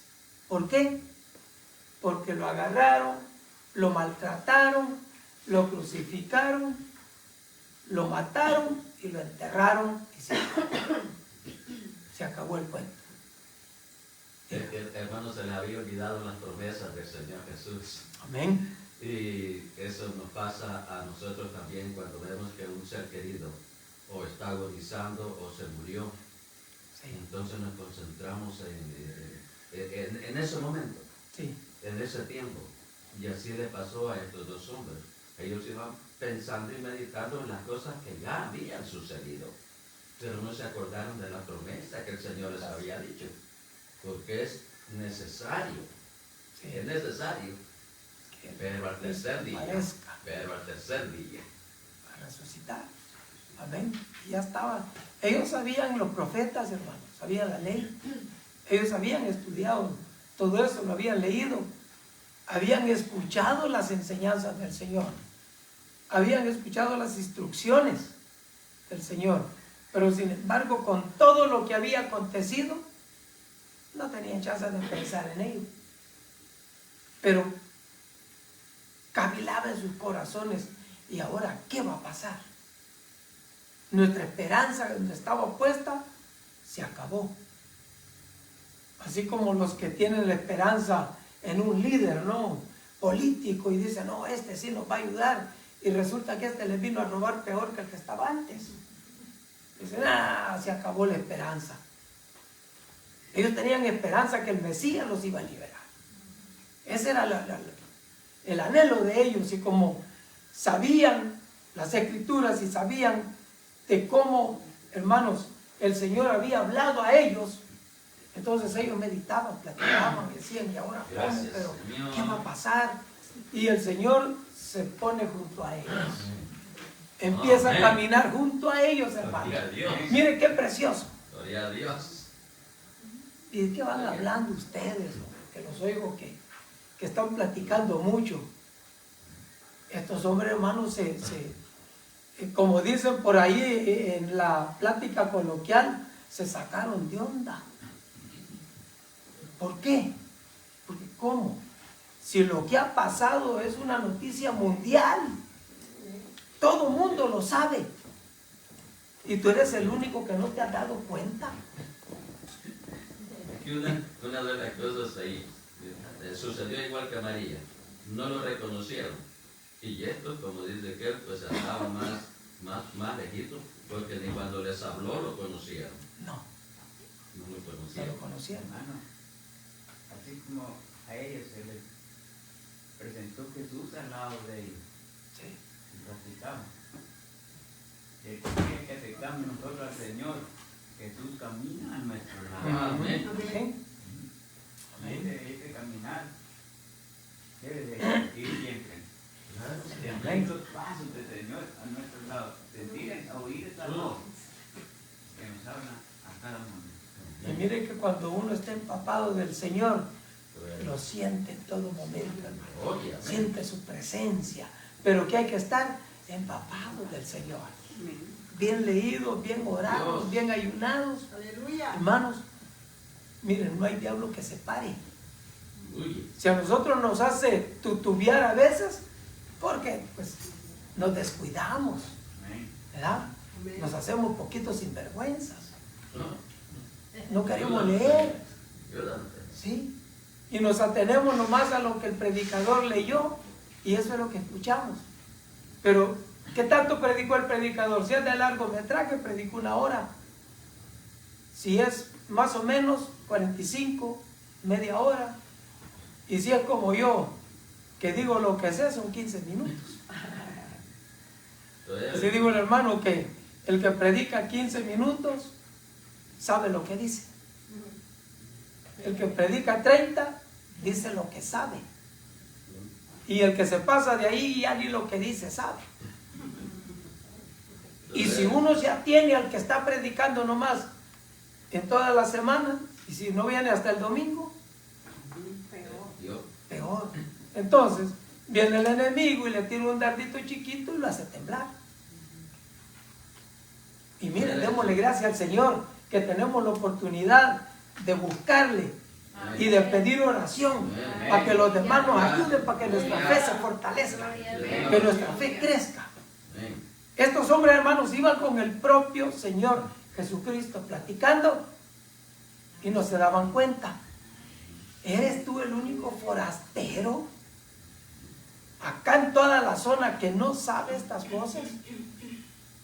¿Por qué? Porque lo agarraron, lo maltrataron, lo crucificaron, lo mataron y lo enterraron y se acabó el cuento. Hermano, se le había olvidado las promesas del Señor Jesús. Amén. Y eso nos pasa a nosotros también cuando vemos que un ser querido o está agonizando o se murió. Sí. Entonces nos concentramos en ese momento, sí, en ese tiempo. Y así le pasó a estos dos hombres. Ellos iban pensando y meditando en las cosas que ya habían sucedido, pero no se acordaron de la promesa que el Señor les había dicho, porque es necesario, sí, es necesario, pero al tercer día, a resucitar. Amén. Y ya estaba. Ellos sabían, los profetas, hermanos, sabían la ley. Ellos habían estudiado todo eso, lo habían leído. Habían escuchado las enseñanzas del Señor. Habían escuchado las instrucciones del Señor. Pero sin embargo, con todo lo que había acontecido, no tenían chance de pensar en ello. Pero cavilaba en sus corazones. ¿Y ahora qué va a pasar? Nuestra esperanza donde estaba puesta se acabó. Así como los que tienen la esperanza en un líder, ¿no?, político, y dicen, no, este sí nos va a ayudar, y resulta que este les vino a robar peor que el que estaba antes. Dicen, se acabó la esperanza. Ellos tenían esperanza que el Mesías los iba a liberar. Ese era el anhelo de ellos, y como sabían las Escrituras y sabían de cómo, hermanos, el Señor había hablado a ellos, entonces ellos meditaban, platicaban, decían, y ahora cómo, pero ¿qué va a pasar? Y el Señor se pone junto a ellos. Empieza a caminar junto a ellos, hermanos. Miren qué precioso. Gloria a Dios. ¿Y de qué van hablando ustedes? Que los oigo que están platicando mucho. Estos hombres, hermanos, como dicen por ahí en la plática coloquial, se sacaron de onda. ¿Por qué? Porque ¿cómo? Si lo que ha pasado es una noticia mundial, todo el mundo lo sabe, y tú eres el único que no te has dado cuenta. Aquí una de las cosas ahí sucedió igual que a María, no lo reconocieron, y estos, como dice que pues estaban más lejitos, porque ni cuando les habló lo conocieron. No lo conocieron. No lo conocieron. Hermano, así como a ellos se les presentó Jesús al lado de ellos, sí, y platicamos. El día que aceptamos nosotros al Señor, Jesús camina a nuestro lado. Amén. Amén. Ese caminar debe de ir siempre. Sentir los pasos del Señor a nuestro lado. Sentir, oír esa voz que nos habla a cada momento. Y mire que cuando uno está empapado del Señor, lo siente en todo momento, hermano. Siente su presencia. Pero que hay que estar empapado del Señor. Bien leídos, bien orados, bien ayunados. Aleluya. Hermanos, miren, no hay diablo que se pare. Si a nosotros nos hace tutubiar a veces, porque pues nos descuidamos, ¿verdad? Nos hacemos poquitos sinvergüenzas. No queremos leer, ¿sí? Y nos atenemos nomás a lo que el predicador leyó, y eso es lo que escuchamos. Pero ¿qué tanto predicó el predicador? Si es de largometraje, predicó 1 hora. Si es más o menos 45, media hora. Y si es como yo, que digo lo que sé, son 15 minutos. Así digo el hermano que el que predica 15 minutos sabe lo que dice. El que predica 30 dice lo que sabe. Y el que se pasa de ahí ya ni lo que dice sabe. Y si uno ya tiene al que está predicando nomás en toda la semana, y si no viene hasta el domingo, peor. Entonces viene el enemigo y le tira un dardito chiquito y lo hace temblar. démosle gracias al Señor que tenemos la oportunidad de buscarle y de pedir oración para que los demás nos ayuden, para que nuestra fe se fortalezca, que nuestra fe crezca. Estos hombres, hermanos, iban con el propio Señor Jesucristo platicando y no se daban cuenta. ¿Eres tú el único forastero acá en toda la zona que no sabe estas cosas?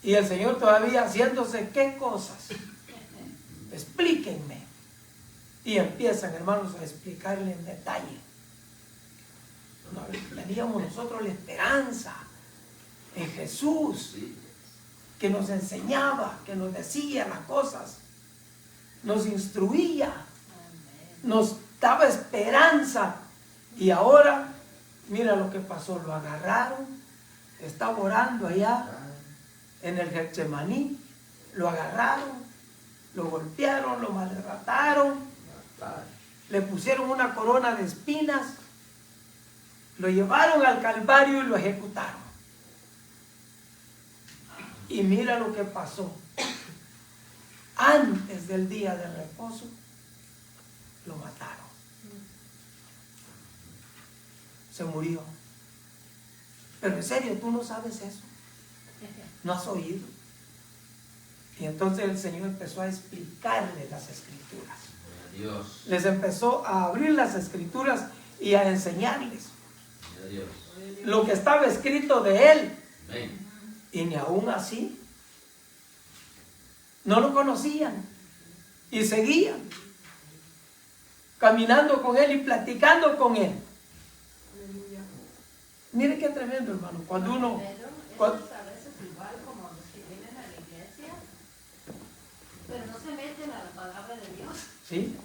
Y el Señor todavía haciéndose, ¿qué cosas? Explíquenme. Y empiezan, hermanos, a explicarle en detalle. Teníamos nosotros la esperanza en Jesús, que nos enseñaba, que nos decía las cosas, nos instruía, nos daba esperanza. Y ahora, mira lo que pasó, lo agarraron, estaba orando allá en el Getsemaní, lo agarraron, lo golpearon, lo maltrataron, le pusieron una corona de espinas, lo llevaron al Calvario y lo ejecutaron. Y mira lo que pasó. Antes del día de reposo, lo mataron. Se murió. Pero en serio, tú no sabes eso. No has oído. Y entonces el Señor empezó a explicarle las Escrituras. Dios. Les empezó a abrir las Escrituras y a enseñarles Dios. lo que estaba escrito de Él. Amén. Y ni aún así no lo conocían y seguían caminando con Él y platicando con Él. Mire qué tremendo, hermano. Cuando uno... Pero eso es a veces igual como los que vienen a la iglesia, pero no se meten a la palabra de Dios. ¿Sí?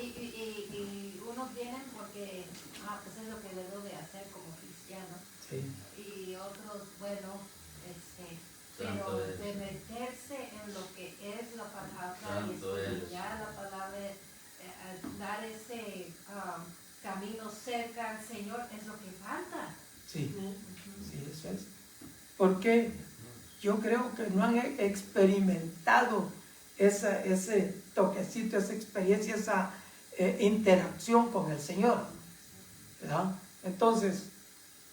Y unos vienen porque, pues es lo que debo de hacer como cristiano. Sí. Y otros, bueno, Santo pero es. de meterse en lo que es la palabra Santo y es. estudiar la palabra, dar ese camino cerca al Señor es lo que falta. Sí, sí, eso es. Porque yo creo que no han experimentado ese toquecito, esa experiencia, esa interacción con el Señor, ¿verdad? Entonces,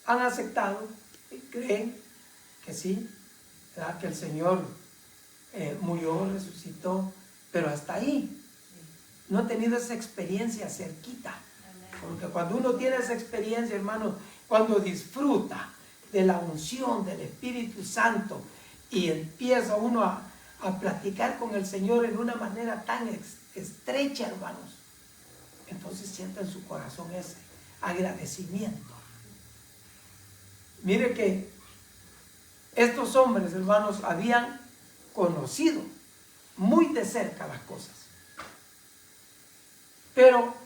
han aceptado y creen que sí, ¿verdad? Que el Señor murió, resucitó, pero hasta ahí. No han tenido esa experiencia cerquita. Porque cuando uno tiene esa experiencia, hermano, cuando disfruta de la unción del Espíritu Santo y empieza uno a platicar con el Señor en una manera tan estrecha, hermanos, entonces sienta en su corazón ese agradecimiento. Mire que estos hombres, hermanos, habían conocido muy de cerca las cosas, pero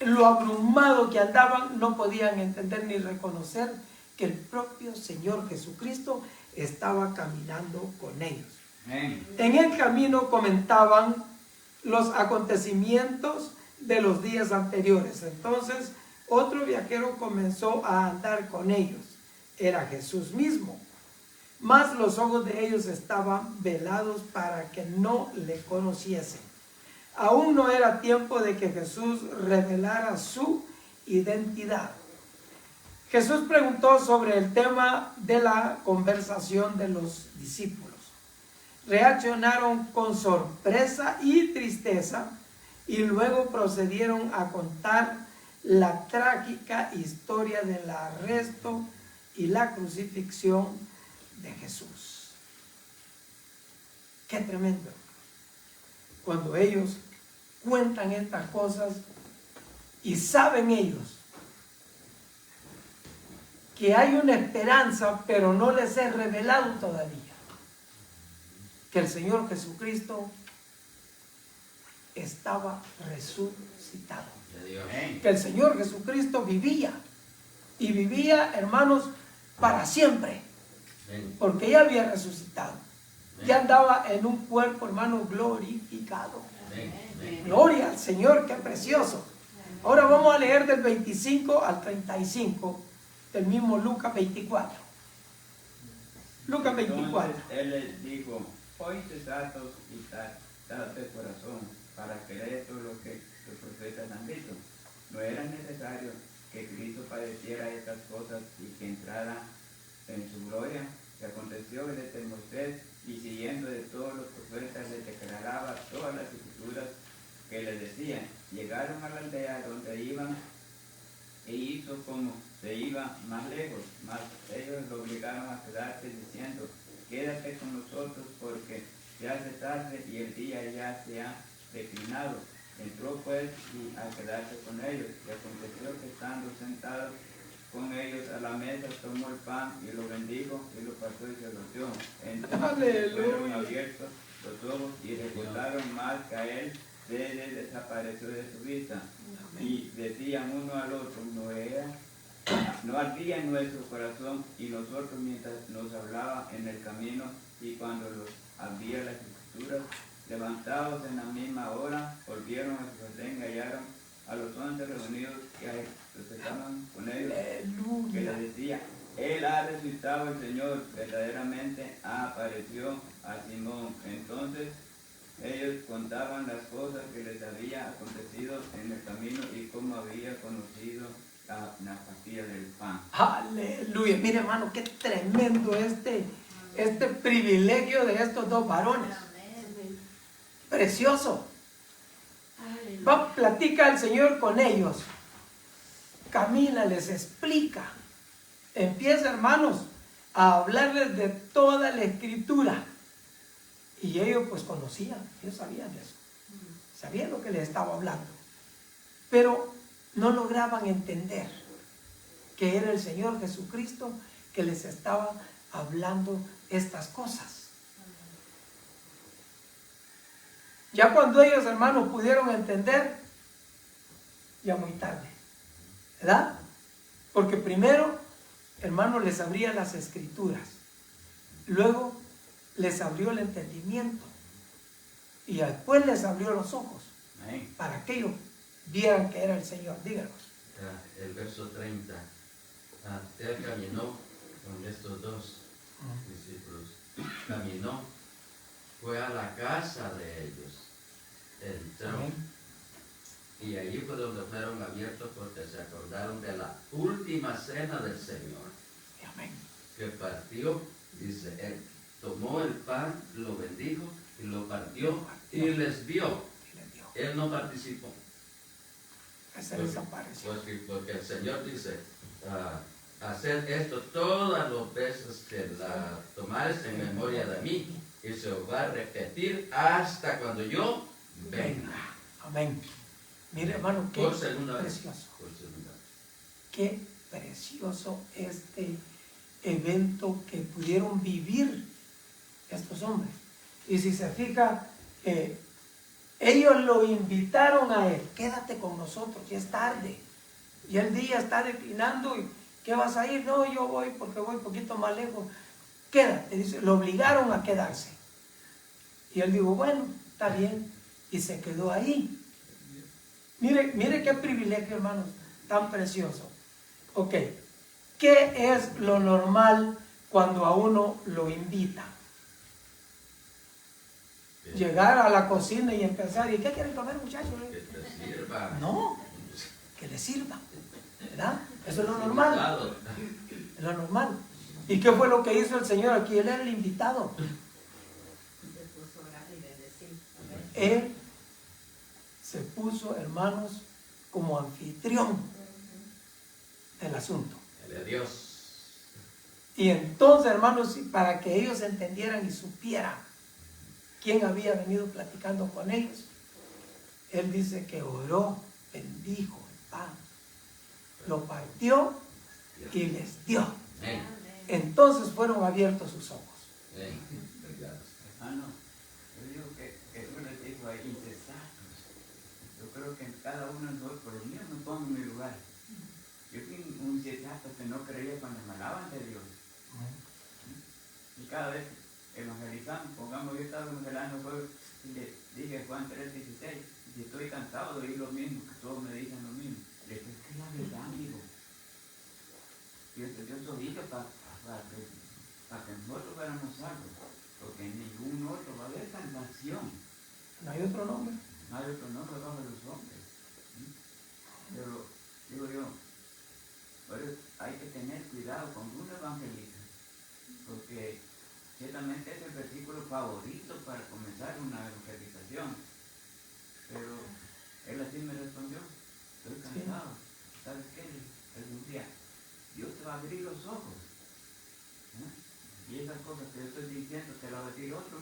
lo abrumado que andaban no podían entender ni reconocer que el propio Señor Jesucristo estaba caminando con ellos. Amén. En el camino comentaban los acontecimientos de los días anteriores. Entonces otro viajero comenzó a andar con ellos. Era Jesús mismo. Mas los ojos de ellos estaban velados para que no le conociesen. Aún no era tiempo de que Jesús revelara su identidad. Jesús preguntó sobre el tema de la conversación de los discípulos. Reaccionaron con sorpresa y tristeza y luego procedieron a contar la trágica historia del arresto y la crucifixión de Jesús. ¡Qué tremendo! Cuando ellos cuentan estas cosas y saben ellos que hay una esperanza, pero no les es revelado todavía que el Señor Jesucristo estaba resucitado, que el Señor Jesucristo vivía y vivía, hermanos, para siempre, porque ya había resucitado. Ya andaba en un cuerpo, hermano, glorificado. Gloria al Señor, qué precioso. Ahora vamos a leer del 25 al 35 del mismo Lucas 24. Lucas 24. Entonces él les dijo, oíste santos y tal de corazón, para creer todo lo que los profetas han dicho. No era necesario que Cristo padeciera estas cosas y que entrara en su gloria. Y aconteció que desde Moisés y siguiendo de todos los profetas les declaraba todas las escrituras que les decían. Llegaron a la aldea donde iban e hizo como se iba más lejos, mas ellos lo obligaron a quedarse diciendo, quédate con nosotros porque se hace tarde y el día ya se ha declinado. Entró pues y a quedarse con ellos, y aconteció que estando sentados con ellos a la mesa, tomó el pan y lo bendijo y lo partió y se lo dio. Entonces fueron abiertos los ojos y recordaron mal que a él se le desapareció de su vista. Y decían uno al otro, no ardía en nuestro corazón, y nosotros mientras nos hablaba en el camino y cuando los abría las escrituras, levantados en la misma hora, volvieron a Jerusalén y hallaron a los 11 reunidos que los estaban con ellos, que les decía, él ha resucitado el Señor, verdaderamente apareció a Simón. Entonces ellos contaban las cosas que les había acontecido en el camino y cómo había conocido la partida del pan. Aleluya. Mire, hermano, qué tremendo este privilegio de estos dos varones. Precioso. Platica el Señor con ellos. Camina, les explica. Empieza, hermanos, a hablarles de toda la escritura. Y ellos pues conocían, ellos sabían eso. Sabían lo que les estaba hablando. Pero no lograban entender que era el Señor Jesucristo que les estaba hablando estas cosas. Ya cuando ellos, hermanos, pudieron entender, ya muy tarde, ¿verdad? Porque primero, hermanos, les abría las escrituras, luego les abrió el entendimiento y después les abrió los ojos para que ellos vieran que era el Señor. Díganos. El verso 30. Él caminó con estos dos discípulos. Caminó, fue a la casa de ellos, entró. Y allí fue donde fueron abiertos porque se acordaron de la última cena del Señor. Amén. Que partió, dice, él tomó el pan, lo bendijo y lo partió y les dio. Él no participó. Se desapareció. Porque el Señor dice, hacer esto todas las veces que la tomares en memoria de mí, y se os va a repetir hasta cuando yo venga. Amén. Mire, hermano, qué precioso. Qué precioso este evento que pudieron vivir estos hombres. Y si se fija, ellos lo invitaron a él, quédate con nosotros, ya es tarde, y el día está declinando, y ¿qué vas a ir? No, yo voy porque voy un poquito más lejos, quédate, dice, lo obligaron a quedarse. Y él dijo, bueno, está bien, y se quedó ahí. Mire qué privilegio, hermanos, tan precioso. Ok, ¿qué es lo normal cuando a uno lo invita? Llegar a la cocina y empezar, ¿y qué quieren comer, muchachos? Que te sirva. No, que le sirva, ¿verdad? Eso es lo normal. Es lo normal. ¿Y qué fue lo que hizo el Señor aquí? Él era el invitado. Él se puso, hermanos, como anfitrión del asunto. De Dios. Y entonces, hermanos, para que ellos entendieran y supieran quién había venido platicando con ellos, él dice que oró, bendijo el pan, lo partió y les dio. Entonces fueron abiertos sus ojos. Hermano, yo digo que Jesús les dijo ahí, incesantes. Yo creo que en cada uno de nosotros, por lo menos me pongo en mi lugar. Yo fui un incesato que no creía cuando me hablaban de Dios. Y cada vez evangelizamos, pongamos, yo estaba evangelizando y le dije Juan 3:16, y estoy cansado de oír lo mismo, que todos me dicen lo mismo. Le dije, es que es la verdad, amigo. Yo soy hijo para para que nosotros fuéramos salvos, porque ningún otro va a haber salvación. No hay otro nombre. No hay otro nombre bajo los hombres. Pero, digo yo, hay que tener cuidado cuando uno evangeliza, porque ciertamente es el versículo favorito para comenzar una evangelización. Pero él así me respondió, estoy cansado. ¿Sabes qué? Algún día Dios te va a abrir los ojos. Y esas cosas que yo estoy diciendo te las va a decir otro.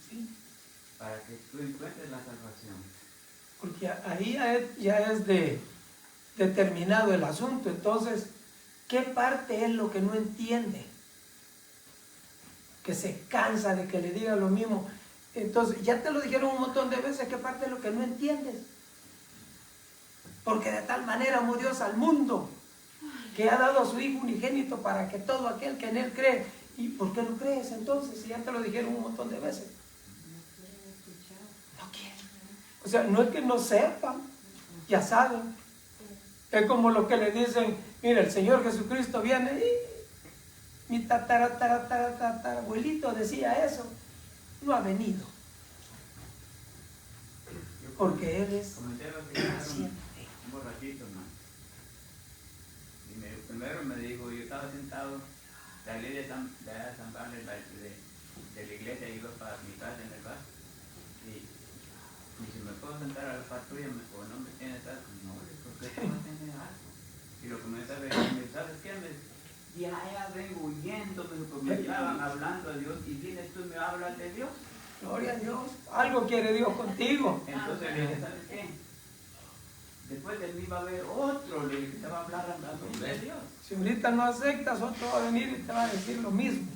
Sí. Para que tú encuentres la salvación. Porque ahí ya es determinado el asunto. Entonces, ¿qué parte es lo que no entiende? Que se cansa de que le digan lo mismo. Entonces, ya te lo dijeron un montón de veces, ¿qué parte es lo que no entiendes? Porque de tal manera amó Dios al mundo, que ha dado a su Hijo unigénito para que todo aquel que en Él cree. ¿Y por qué no crees entonces? Si ya te lo dijeron un montón de veces. No quieren. O sea, no es que no sepan, ya saben. Es como lo que le dicen, mira, el Señor Jesucristo viene y mi abuelito decía eso. No ha venido. Porque Él es paciente. Un borrachito, hermano. Y primero me dijo, yo estaba sentado, salí de San Pablo de la iglesia y iba para mi casa en el bar. Y si me puedo sentar a la par tuya, o no me tienes algo, no, porque tú no tienes algo. Y lo comencé a ver, ¿sabes qué? Ya vengo huyendo, porque me estaban hablando a Dios y vienes tú y me hablas de Dios. Gloria a Dios. Algo quiere Dios contigo. Entonces le dije, ¿sabes qué? Después de mí va a haber otro, le dije, te va a hablar de Dios. Si ahorita no aceptas, otro va a venir y te va a decir lo mismo.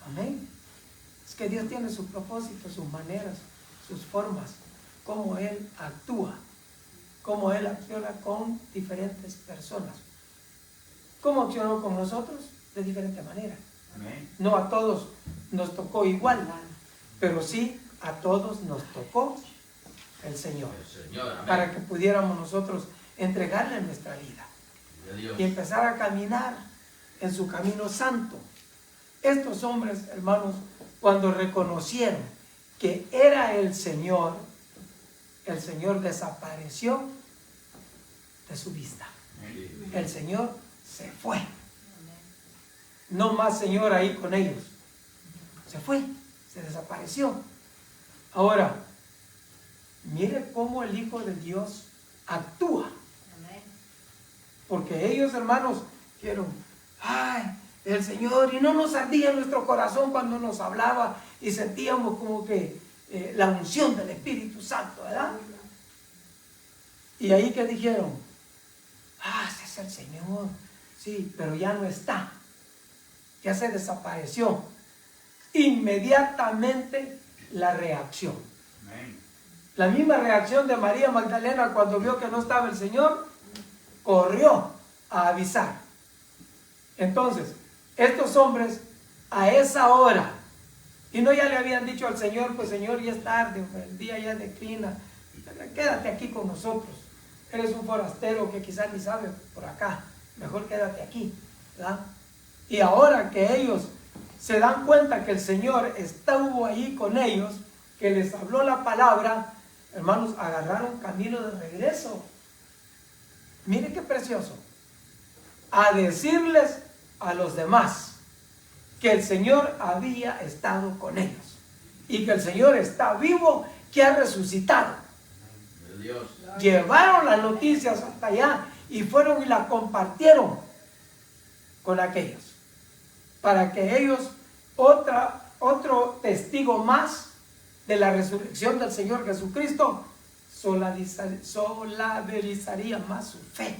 Amén. Es que Dios tiene su propósito, sus maneras, sus formas, cómo Él actúa, cómo Él acciona con diferentes personas. ¿Cómo accionó con nosotros? De diferente manera. Amén. No a todos nos tocó igual, pero sí a todos nos tocó el Señor. Para que pudiéramos nosotros entregarle nuestra vida y empezar a caminar en su camino santo. Estos hombres, hermanos, cuando reconocieron que era el Señor desapareció de su vista. El Señor se fue. No más Señor ahí con ellos. Se fue, se desapareció. Ahora, mire cómo el Hijo de Dios actúa. Porque ellos, hermanos, dijeron, ay, el Señor, y no nos ardía en nuestro corazón cuando nos hablaba y sentíamos como que la unción del Espíritu Santo, ¿verdad? Y ahí que dijeron, ese es el Señor, sí, pero ya no está, ya se desapareció. Inmediatamente la reacción. Amén. La misma reacción de María Magdalena cuando vio que no estaba el Señor, corrió a avisar. Entonces, estos hombres a esa hora, y no ya le habían dicho al Señor, pues Señor, ya es tarde, el día ya declina, quédate aquí con nosotros, eres un forastero que quizás ni sabe por acá, mejor quédate aquí, ¿verdad? Y ahora que ellos se dan cuenta que el Señor estuvo ahí con ellos, que les habló la palabra, hermanos, agarraron camino de regreso. Mire qué precioso. A decirles a los demás que el Señor había estado con ellos y que el Señor está vivo, que ha resucitado. Dios. Llevaron las noticias hasta allá y fueron y la compartieron con aquellos, para que ellos, otro testigo más de la resurrección del Señor Jesucristo, solidarizaría más su fe,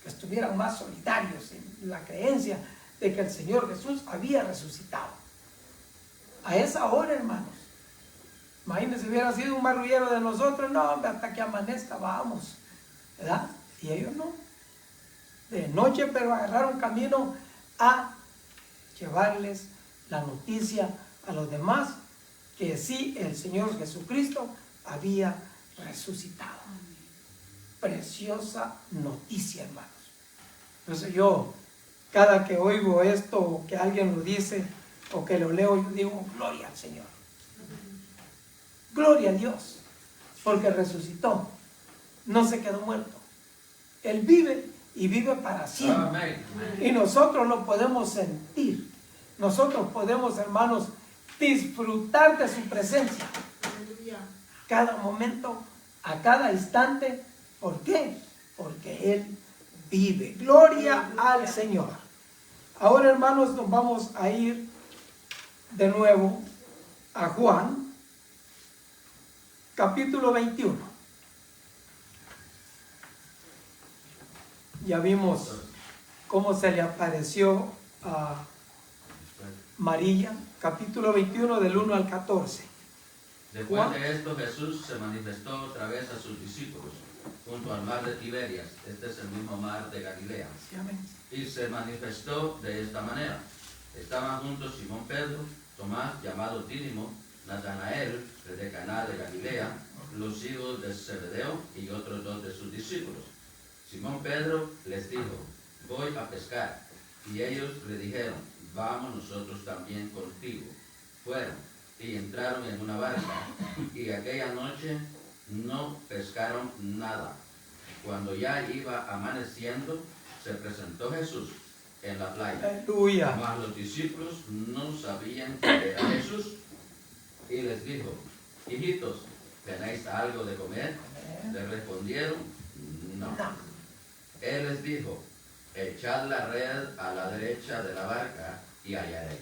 que estuvieran más solidarios en la creencia de que el Señor Jesús había resucitado. A esa hora, hermanos, imagínense si hubiera sido un marrullero de nosotros, no, hasta que amanezca vamos, ¿verdad? Y ellos no, de noche, pero agarraron camino a llevarles la noticia a los demás que sí, el Señor Jesucristo había resucitado. Preciosa noticia, hermanos. Entonces yo Cada que oigo esto, o que alguien lo dice, o que lo leo, yo digo, gloria al Señor. Gloria a Dios, porque resucitó, no se quedó muerto. Él vive y vive para siempre. Y nosotros lo podemos sentir. Nosotros podemos, hermanos, disfrutar de su presencia. Cada momento, a cada instante. ¿Por qué? Porque Él vive. Gloria al Señor. Ahora, hermanos, nos vamos a ir de nuevo a Juan, capítulo 21. Ya vimos cómo se le apareció a María, capítulo 21 del 1 al 14. Después de esto, Jesús se manifestó otra vez a sus discípulos junto al mar de Tiberias. Este es el mismo mar de Galilea. Y se manifestó de esta manera. Estaban juntos Simón Pedro, Tomás, llamado Dídimo, Natanael, de Caná de Galilea, los hijos de Zebedeo y otros dos de sus discípulos. Simón Pedro les dijo, voy a pescar. Y ellos le dijeron, vamos nosotros también contigo. Fueron y entraron en una barca, y aquella noche no pescaron nada. Cuando ya iba amaneciendo, se presentó Jesús en la playa. Aleluya. Mas los discípulos no sabían que era Jesús, y les dijo, hijitos, ¿tenéis algo de comer? Le respondieron, no. Él les dijo, echad la red a la derecha de la barca y hallaréis.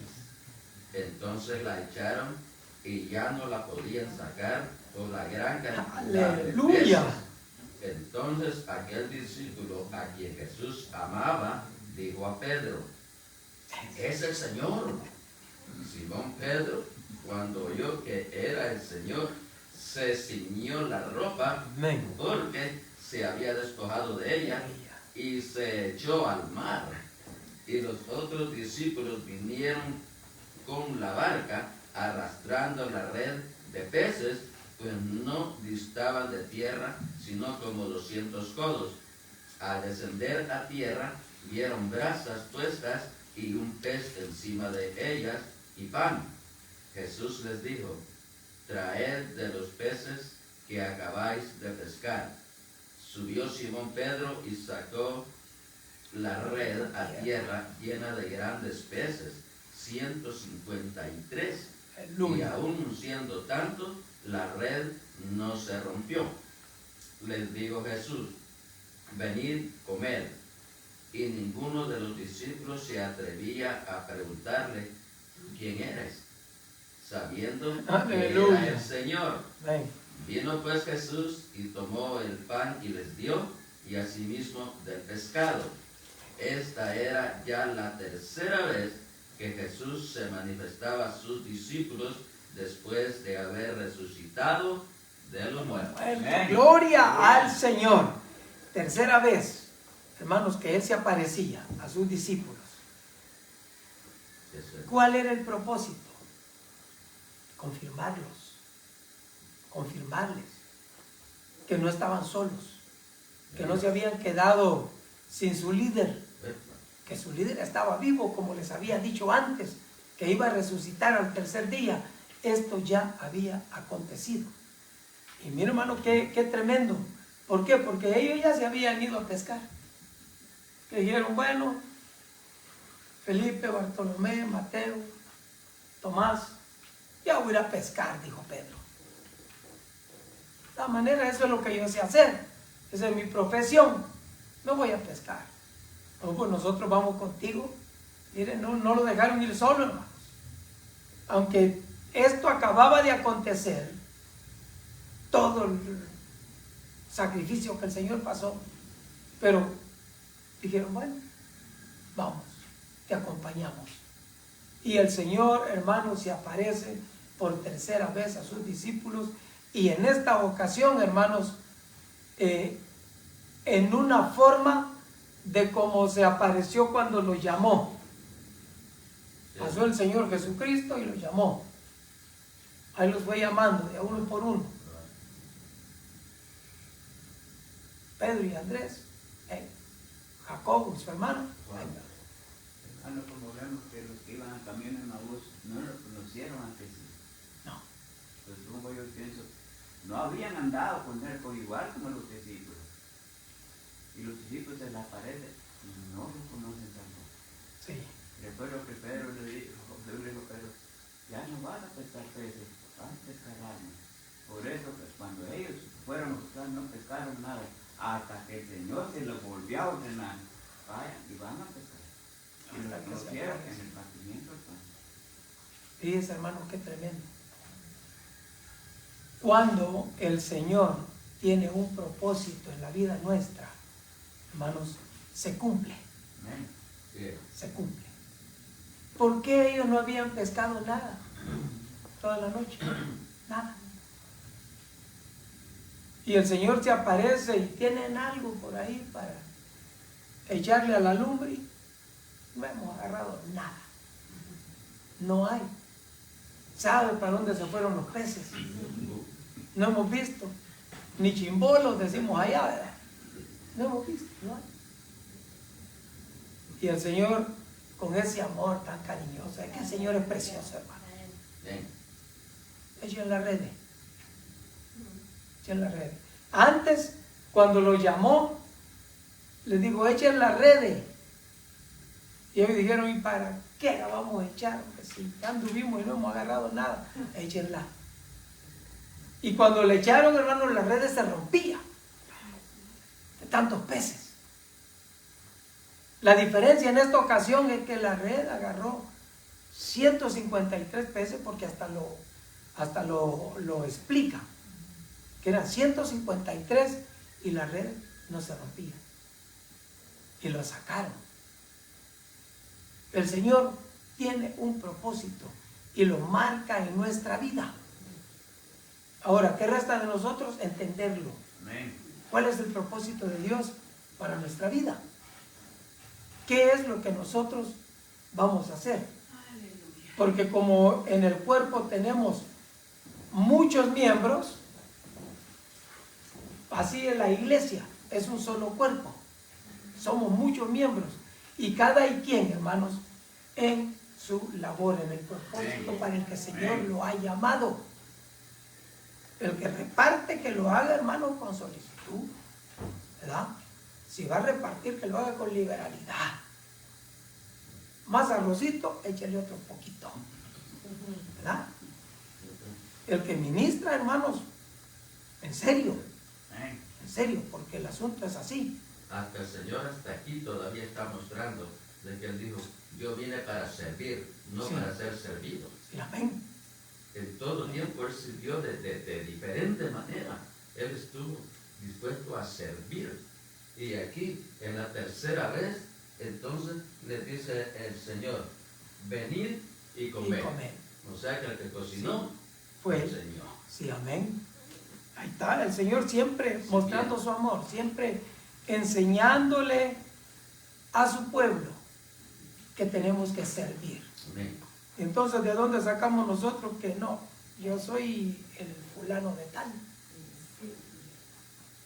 Entonces la echaron y ya no la podían sacar por la gran cantidad de peces. Entonces aquel discípulo a quien Jesús amaba dijo a Pedro, es el Señor. Simón Pedro, cuando oyó que era el Señor, se ciñó la ropa porque se había despojado de ella y se echó al mar. Y los otros discípulos vinieron con la barca arrastrando la red de peces, pues no distaban de tierra sino como 200 codos. Al descender a tierra vieron brasas puestas y un pez encima de ellas y pan. Jesús les dijo, traed de los peces que acabáis de pescar. Subió Simón Pedro y sacó la red a tierra llena de grandes peces, 153. Y aún siendo tanto, la red no se rompió. Les dijo Jesús, venid, comed. Y ninguno de los discípulos se atrevía a preguntarle, ¿quién eres? Sabiendo que era el Señor. Vino pues Jesús y tomó el pan y les dio, y asimismo del pescado. Esta era ya la tercera vez que Jesús se manifestaba a sus discípulos después de haber resucitado de los muertos. Gloria al Señor. Tercera vez, hermanos, que Él se aparecía a sus discípulos. ¿Cuál era el propósito? Confirmarles que no estaban solos, que no se habían quedado sin su líder, que su líder estaba vivo, como les había dicho antes, que iba a resucitar al tercer día. Esto ya había acontecido. Y mi hermano, qué tremendo. ¿Por qué? Porque ellos ya se habían ido a pescar. Que dijeron, bueno, Felipe, Bartolomé, Mateo, Tomás, ya voy a ir a pescar, dijo Pedro. De esta manera, eso es lo que yo sé hacer. Esa es mi profesión. No voy a pescar. No, pues nosotros vamos contigo. Miren, no lo dejaron ir solo, hermanos. Aunque esto acababa de acontecer, todo el sacrificio que el Señor pasó, pero dijeron, bueno, vamos, te acompañamos. Y el Señor, hermanos, se aparece por tercera vez a sus discípulos, y en esta ocasión, hermanos, en una forma de cómo se apareció cuando los llamó. Pasó el Señor Jesucristo y los llamó. Ahí los fue llamando de uno por uno. Pedro y Andrés, Jacobo, su hermano, como vemos que los que iban a camino en Maús no lo conocieron antes. No. Pues como yo pienso, no habían andado con él igual como los discípulos. Y los discípulos se les aparecen y no lo conocen tampoco. Sí. Recuerdo que Pedro le dijo, pero ya no van a pescar peces, van a pescar almas. Por eso, pues, cuando ellos fueron a buscar, no pescaron nada, hasta que el Señor se los volvió a ordenar. Vayan y van a pescar. Y lo conocieron en el partimiento del pan. Fíjense, hermanos, qué tremendo. Cuando el Señor tiene un propósito en la vida nuestra, hermanos, se cumple. Amén. Se cumple. ¿Por qué ellos no habían pescado nada toda la noche? Nada. Y el Señor se aparece y tienen algo por ahí para echarle a la lumbre. No hemos agarrado nada. No hay. ¿Sabe para dónde se fueron los peces? No hemos visto. Ni chimbolos decimos allá, ¿verdad? No hemos visto, no hay. Y el Señor, con ese amor tan cariñoso, es que el Señor es precioso, hermano. Echen la red. Echen la red. Antes, cuando lo llamó, les digo, echen la red. Y ellos dijeron, ¿y para qué la vamos a echar? Pues si ya anduvimos y no hemos agarrado nada, échenla. Y cuando le echaron, hermano, las redes se rompían de tantos peces. La diferencia en esta ocasión es que la red agarró 153 peces, porque hasta lo explica, que eran 153 y la red no se rompía. Y lo sacaron. El Señor tiene un propósito y lo marca en nuestra vida. Ahora, ¿qué resta de nosotros? Entenderlo. Amén. ¿Cuál es el propósito de Dios para nuestra vida? ¿Qué es lo que nosotros vamos a hacer? Porque como en el cuerpo tenemos muchos miembros, así en la iglesia es un solo cuerpo. Somos muchos miembros y cada quien, hermanos, en su labor, en el propósito para el que el Señor lo ha llamado. El que reparte, que lo haga, hermano, con solicitud, ¿verdad? Si va a repartir, que lo haga con liberalidad. Más arrocito, échale otro poquito, ¿verdad? El que ministra, hermanos, en serio, porque el asunto es así. Hasta el Señor hasta aquí todavía está mostrando de que Él dijo, yo vine para servir, no para ser servido. Sí, amén. En todo tiempo Él sirvió de diferente manera. Él estuvo dispuesto a servir. Y aquí, en la tercera vez, entonces le dice el Señor, venid y comed. O sea que el que cocinó fue el Señor. Sí, amén. Ahí está, el Señor siempre mostrando su amor, siempre enseñándole a su pueblo que tenemos que servir. Amén. Entonces, ¿de dónde sacamos nosotros que no? Yo soy el fulano de tal.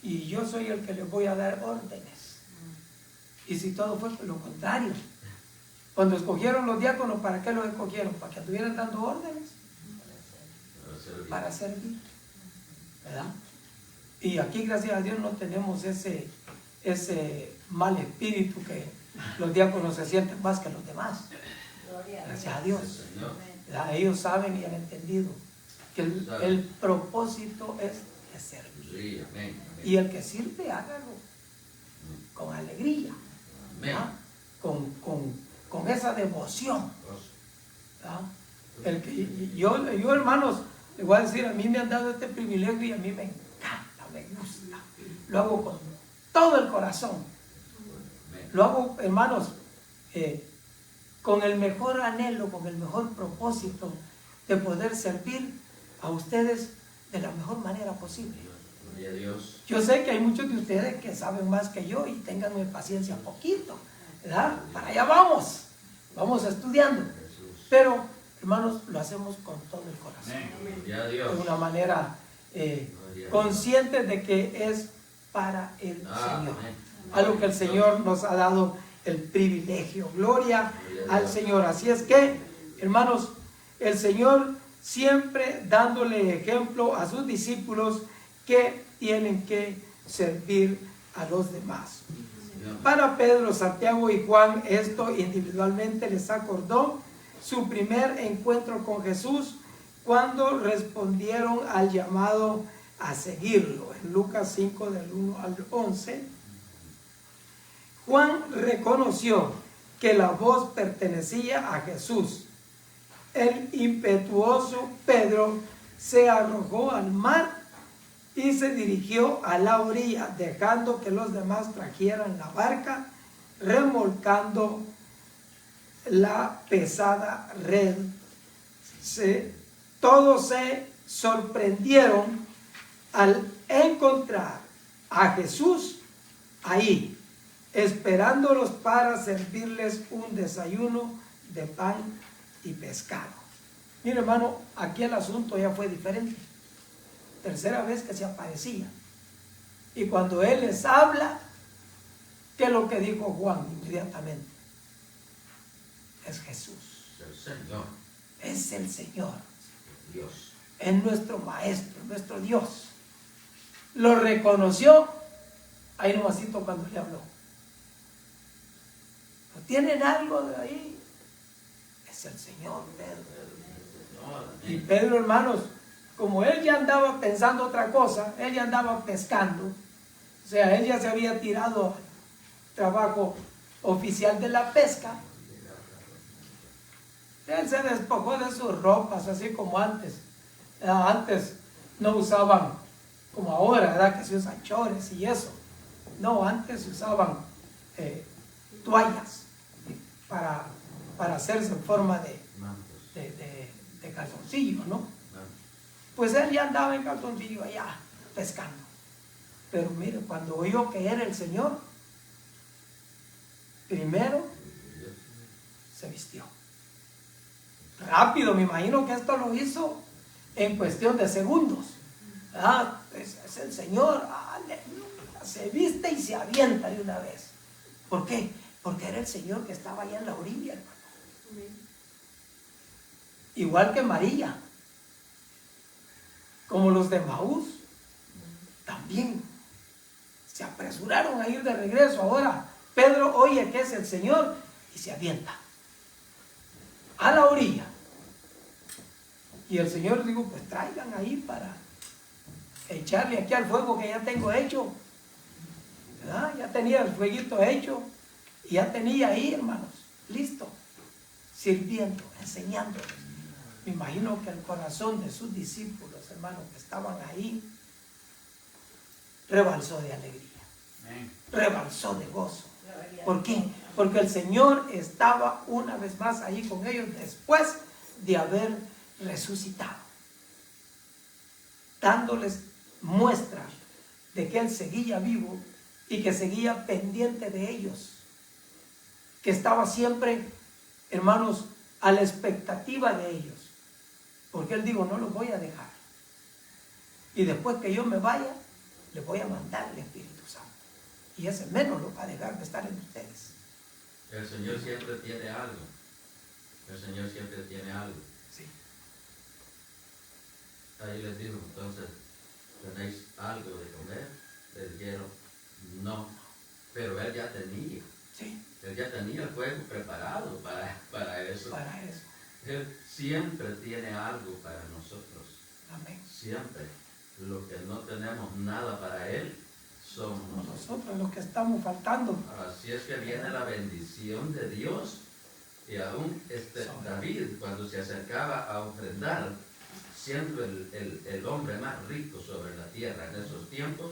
Y yo soy el que les voy a dar órdenes. Y si todo fue lo contrario. Cuando escogieron los diáconos, ¿para qué los escogieron? ¿Para que estuvieran dando órdenes? Para servir. ¿Verdad? Y aquí, gracias a Dios, no tenemos ese mal espíritu que los diáconos se sienten más que los demás. Gracias a Dios. ¿Verdad? Ellos saben y han entendido que el propósito es de servir. Y el que sirve, hágalo con alegría, con esa devoción. ¿Verdad? El que yo, hermanos, les voy a decir, a mí me han dado este privilegio y a mí me encanta, me gusta. Lo hago con todo el corazón. Lo hago, hermanos, con el mejor anhelo, con el mejor propósito de poder servir a ustedes de la mejor manera posible. Yo sé que hay muchos de ustedes que saben más que yo y ténganme paciencia un poquito, ¿verdad? Para allá vamos estudiando. Pero, hermanos, lo hacemos con todo el corazón. De una manera consciente de que es para el Señor. Algo que el Señor nos ha dado el privilegio. Gloria al Señor. Así es que, hermanos, el Señor siempre dándole ejemplo a sus discípulos que tienen que servir a los demás. Para Pedro, Santiago y Juan, esto individualmente les acordó su primer encuentro con Jesús cuando respondieron al llamado a seguirlo. En Lucas 5 del 1 al 11, Juan reconoció que la voz pertenecía a Jesús. El impetuoso Pedro se arrojó al mar y se dirigió a la orilla, dejando que los demás trajeran la barca, remolcando la pesada red. Todos se sorprendieron al encontrar a Jesús ahí, esperándolos para servirles un desayuno de pan y pescado. Mire, hermano, aquí el asunto ya fue diferente. Tercera vez que se aparecía. Y cuando Él les habla, ¿qué es lo que dijo Juan inmediatamente? Es Jesús. El Señor. Es el Señor. Dios. Es nuestro Maestro, nuestro Dios. Lo reconoció ahí nomasito cuando le habló. ¿No tienen algo de ahí? Es el Señor, Pedro. Y Pedro, hermanos, como él ya andaba pensando otra cosa, él ya andaba pescando, o sea, él ya se había tirado al trabajo oficial de la pesca. Él se despojó de sus ropas, así como antes. Antes no usaban como ahora, ¿verdad? Que se usan chores y eso. No, antes se usaban toallas para hacerse en forma de calzoncillo, ¿no? Pues él ya andaba en calzoncillo allá pescando. Pero mire, cuando oyó que era el Señor, primero se vistió. Rápido, me imagino que esto lo hizo en cuestión de segundos. Es el Señor, aleluya, se viste y se avienta de una vez. ¿Por qué? Porque era el Señor que estaba allá en la orilla, hermano. Igual que María, como los de Maús, también se apresuraron a ir de regreso. Ahora Pedro oye que es el Señor y se avienta a la orilla. Y el Señor dijo, pues traigan ahí para echarle aquí al fuego que ya tengo hecho. ¿Verdad? Ya tenía el fueguito hecho y ya tenía ahí, hermanos, listo, sirviendo, enseñándoles. Me imagino que el corazón de sus discípulos, hermanos, que estaban ahí, rebalsó de alegría, rebalsó de gozo. ¿Por qué? Porque el Señor estaba una vez más ahí con ellos después de haber resucitado, dándoles muestra de que Él seguía vivo y que seguía pendiente de ellos, que estaba siempre, hermanos, a la expectativa de ellos, porque Él dijo, no los voy a dejar, y después que yo me vaya, les voy a mandar el Espíritu Santo, y ese menos lo va a dejar de estar en ustedes. El Señor siempre tiene algo. El Señor siempre tiene algo. Sí. Ahí les digo, entonces, ¿tenéis algo de comer? Les dijeron, no. Pero Él ya tenía. Sí. Él ya tenía el fuego preparado para eso. Para eso. Él siempre tiene algo para nosotros. Amén. Siempre. Lo que no tenemos nada para Él, somos nosotros los que estamos faltando. Así es que viene la bendición de Dios. Y aún David, cuando se acercaba a ofrendar, siendo el hombre más rico sobre la tierra en esos tiempos,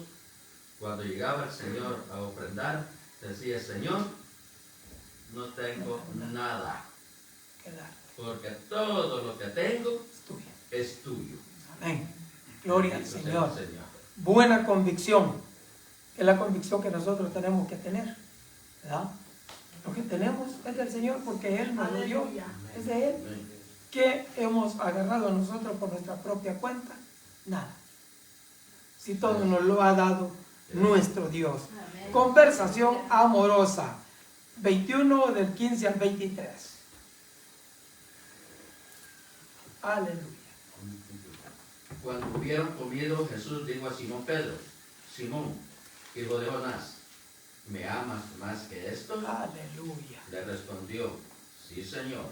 cuando llegaba el Señor a ofrendar, decía, Señor, no tengo nada, porque todo lo que tengo es tuyo. Amén. Gloria al Señor. Buena convicción. Es la convicción que nosotros tenemos que tener, ¿verdad? Lo que tenemos es del Señor porque Él nos lo dio, es de Él. ¿Qué hemos agarrado nosotros por nuestra propia cuenta? Nada. Si todo nos lo ha dado nuestro Dios. Conversación amorosa. 21 del 15 al 23. Aleluya. Cuando hubieron comido, Jesús dijo a Simón Pedro: Simón, hijo de Jonás, ¿me amas más que esto? Aleluya. Le respondió: sí, Señor,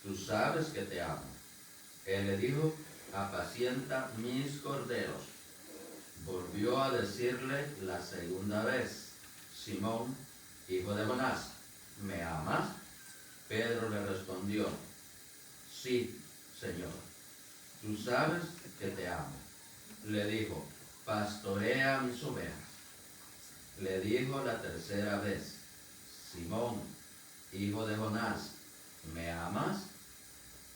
tú sabes que te amo. Él le dijo: apacienta mis corderos. Volvió a decirle la segunda vez: Simón, hijo de Jonás, ¿me amas? Pedro le respondió: sí, Señor, tú sabes que te amo. Le dijo: pastorea mis ovejas. Le dijo la tercera vez: Simón, hijo de Jonás, ¿me amas?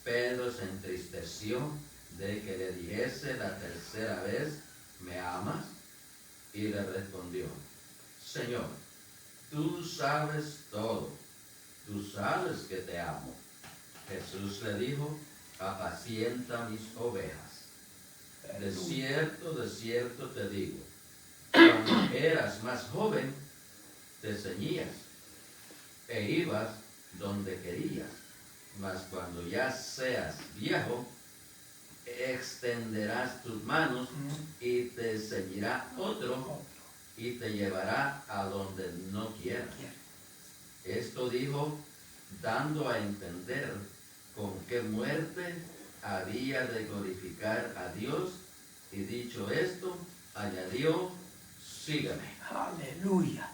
Pedro se entristeció de que le dijese la tercera vez: ¿me amas? Y le respondió: Señor, tú sabes todo, tú sabes que te amo. Jesús le dijo: apacienta mis ovejas. De cierto te digo, cuando eras más joven, te ceñías e ibas donde querías, mas cuando ya seas viejo, extenderás tus manos y te ceñirá otro y te llevará a donde no quieras. Esto dijo, dando a entender con qué muerte había de glorificar a Dios, y dicho esto, añadió: sígueme. Aleluya.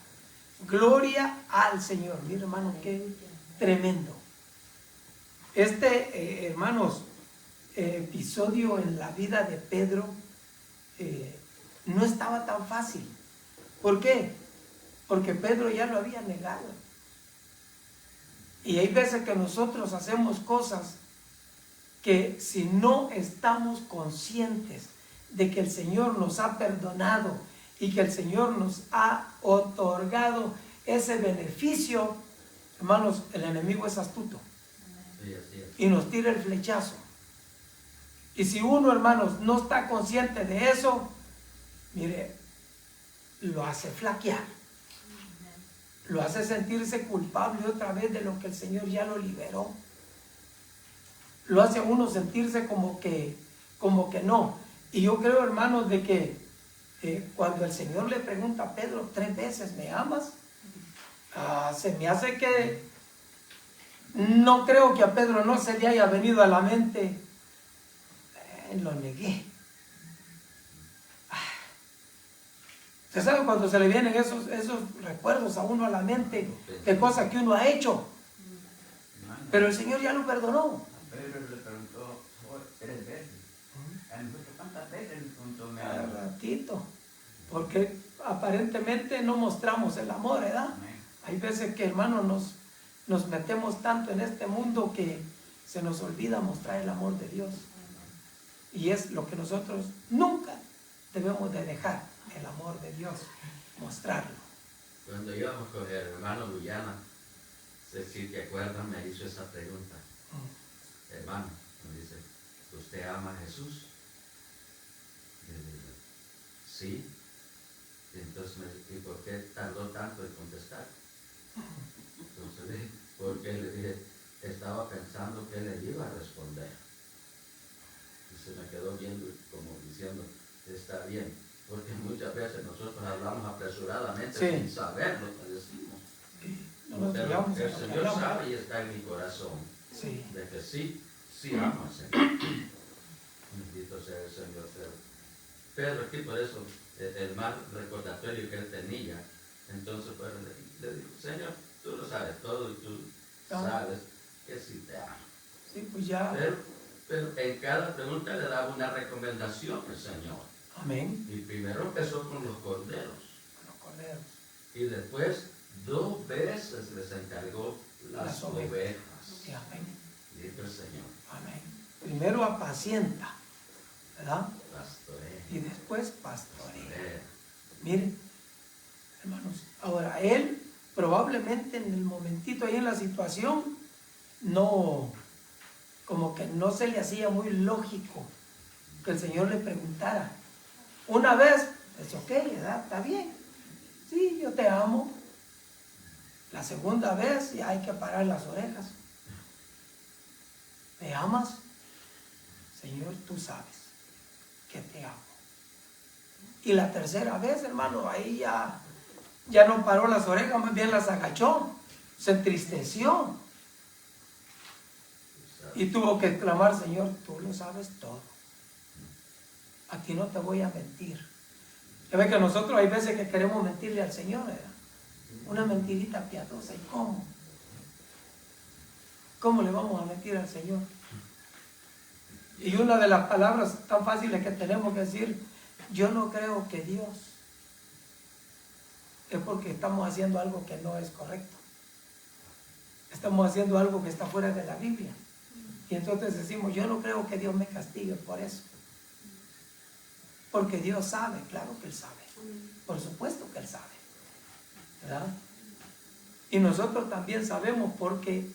Gloria al Señor. Mira, hermano, qué tremendo. Hermanos, episodio en la vida de Pedro no estaba tan fácil. ¿Por qué? Porque Pedro ya lo había negado. Y hay veces que nosotros hacemos cosas que si no estamos conscientes de que el Señor nos ha perdonado y que el Señor nos ha otorgado ese beneficio, hermanos, el enemigo es astuto. Sí, así es. Y nos tira el flechazo. Y si uno, hermanos, no está consciente de eso, mire, lo hace flaquear. Lo hace sentirse culpable otra vez de lo que el Señor ya lo liberó. Lo hace a uno sentirse como que no. Y yo creo, hermanos, de que cuando el Señor le pregunta a Pedro 3 veces, ¿me amas? Se me hace que no creo que a Pedro no se le haya venido a la mente, lo negué. Usted sabe cuando se le vienen esos recuerdos a uno a la mente de cosas que uno ha hecho, pero el Señor ya lo perdonó. Pedro le preguntó 3 veces. A nosotros, ¿cuántas veces le preguntó? Cada ratito, porque aparentemente no mostramos el amor, ¿verdad? Hay veces que, hermanos, nos metemos tanto en este mundo que se nos olvida mostrar el amor de Dios. Y es lo que nosotros nunca debemos de dejar, el amor de Dios, mostrarlo. Cuando íbamos con el hermano Luyana, si te acuerdas, me hizo esa pregunta. Hermano, me dice: ¿usted ama a Jesús? Y le digo: sí. Y entonces me dice: ¿y por qué tardó tanto en contestar? Entonces, porque le dije, estaba pensando que le iba a responder. Y se me quedó viendo como diciendo: está bien, porque muchas veces nosotros hablamos apresuradamente sin saber lo que decimos. Pero el Señor sabe y está en mi corazón de que sí amo al Señor. Bendito sea el Señor. Pero aquí por eso el mal recordatorio que él tenía, entonces pues, le digo: Señor, tú lo sabes todo y tú sabes que sí te amo. Sí, pues ya. Pero en cada pregunta le daba una recomendación al Señor. Amén. Y primero empezó con los corderos. Y después 2 veces les encargó las ovejas. Sí, amén. Dijo el Señor. Amén. Primero apacienta, ¿verdad? Pastorea. Y después pastorea. Miren, hermanos, ahora él probablemente en el momentito ahí en la situación, no, como que no se le hacía muy lógico que el Señor le preguntara. Una vez, es ok, ¿verdad? Está bien. Sí, yo te amo. La segunda vez ya hay que parar las orejas. ¿Me amas? Señor, tú sabes que te amo. Y la tercera vez, hermano, ahí ya no paró las orejas, más bien las agachó, se entristeció. Y tuvo que exclamar, Señor, tú lo sabes todo. A ti no te voy a mentir. Ya ve que nosotros hay veces que queremos mentirle al Señor, ¿verdad? Una mentirita piadosa. ¿Y cómo? ¿Cómo le vamos a mentir al Señor? Y una de las palabras tan fáciles que tenemos que decir, yo no creo que Dios, es porque estamos haciendo algo que no es correcto. Estamos haciendo algo que está fuera de la Biblia. Y entonces decimos, yo no creo que Dios me castigue por eso. Porque Dios sabe, claro que Él sabe. Por supuesto que Él sabe. ¿Verdad? Y nosotros también sabemos porque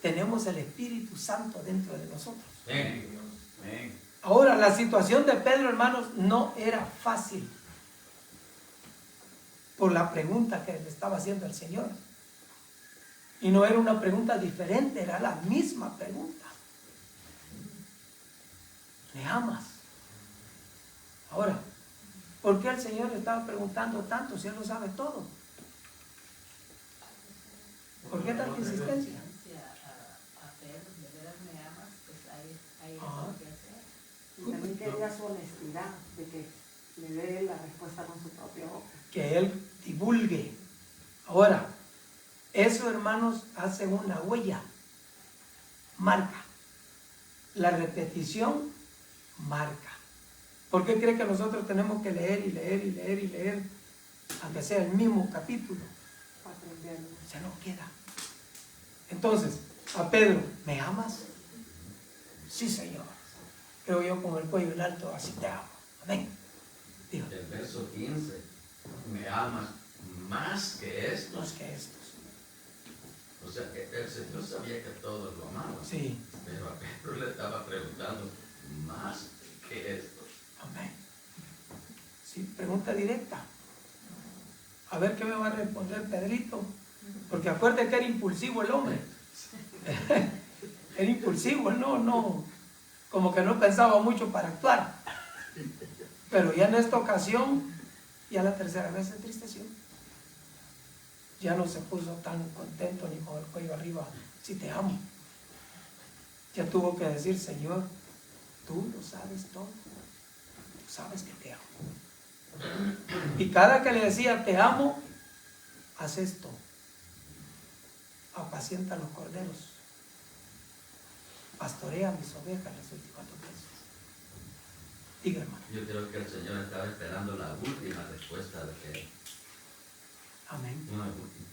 tenemos el Espíritu Santo dentro de nosotros. Ahora, la situación de Pedro, hermanos, no era fácil por la pregunta que le estaba haciendo el Señor. Y no era una pregunta diferente, era la misma pregunta. ¿Me amas? Ahora, ¿por qué el Señor le estaba preguntando tanto si Él lo sabe todo? ¿Por qué tanta insistencia? A Pedro, ¿de veras me amas? Pues hay algo que hacer. Y también quería su honestidad, de que le dé la respuesta con su propia boca. Que Él divulgue. Ahora, eso, hermanos, hace una huella, marca. La repetición marca. ¿Por qué cree que nosotros tenemos que leer y leer y leer y leer, aunque sea el mismo capítulo? Para aprenderlo. Se nos queda. Entonces, a Pedro, ¿me amas? Sí, Señor. Creo yo con el cuello en alto, así te amo. Amén. Digo. El verso 15, ¿me amas más que estos? Más que estos. O sea, que el Señor sabía que todos lo amaban. Sí. Pero a Pedro le estaba preguntando, ¿más que estos? Amén. Sí, pregunta directa. A ver qué me va a responder Pedrito. Porque acuérdate que era impulsivo el hombre. Era impulsivo, no, como que no pensaba mucho para actuar. Pero ya en esta ocasión, ya la tercera vez se entristeció. Ya no se puso tan contento ni con el cuello arriba, si te amo. Ya tuvo que decir, Señor, tú lo sabes todo. Tú sabes que te amo. Y cada que le decía, te amo, haz esto. Apacienta los corderos. Pastorea mis ovejas las últimas 2 veces. Diga, hermano. Yo creo que el Señor estaba esperando la última respuesta de Pedro. Amén. Una última.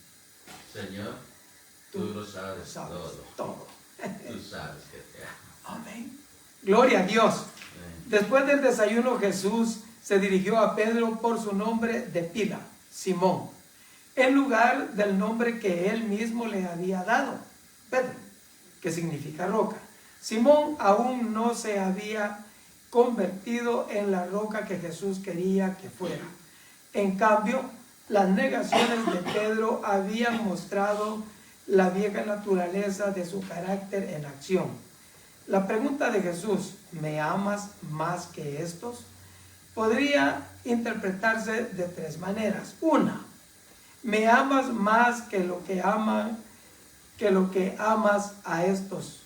Señor, tú lo sabes todo. Tú sabes que te amo. Amén. Gloria a Dios. Amén. Después del desayuno, Jesús se dirigió a Pedro por su nombre de pila, Simón, en lugar del nombre que él mismo le había dado, Pedro, que significa roca. Simón aún no se había convertido en la roca que Jesús quería que fuera. En cambio, las negaciones de Pedro habían mostrado la vieja naturaleza de su carácter en acción. La pregunta de Jesús, ¿me amas más que estos?, podría interpretarse de 3 maneras. Una, ¿me amas más que lo que amas a estos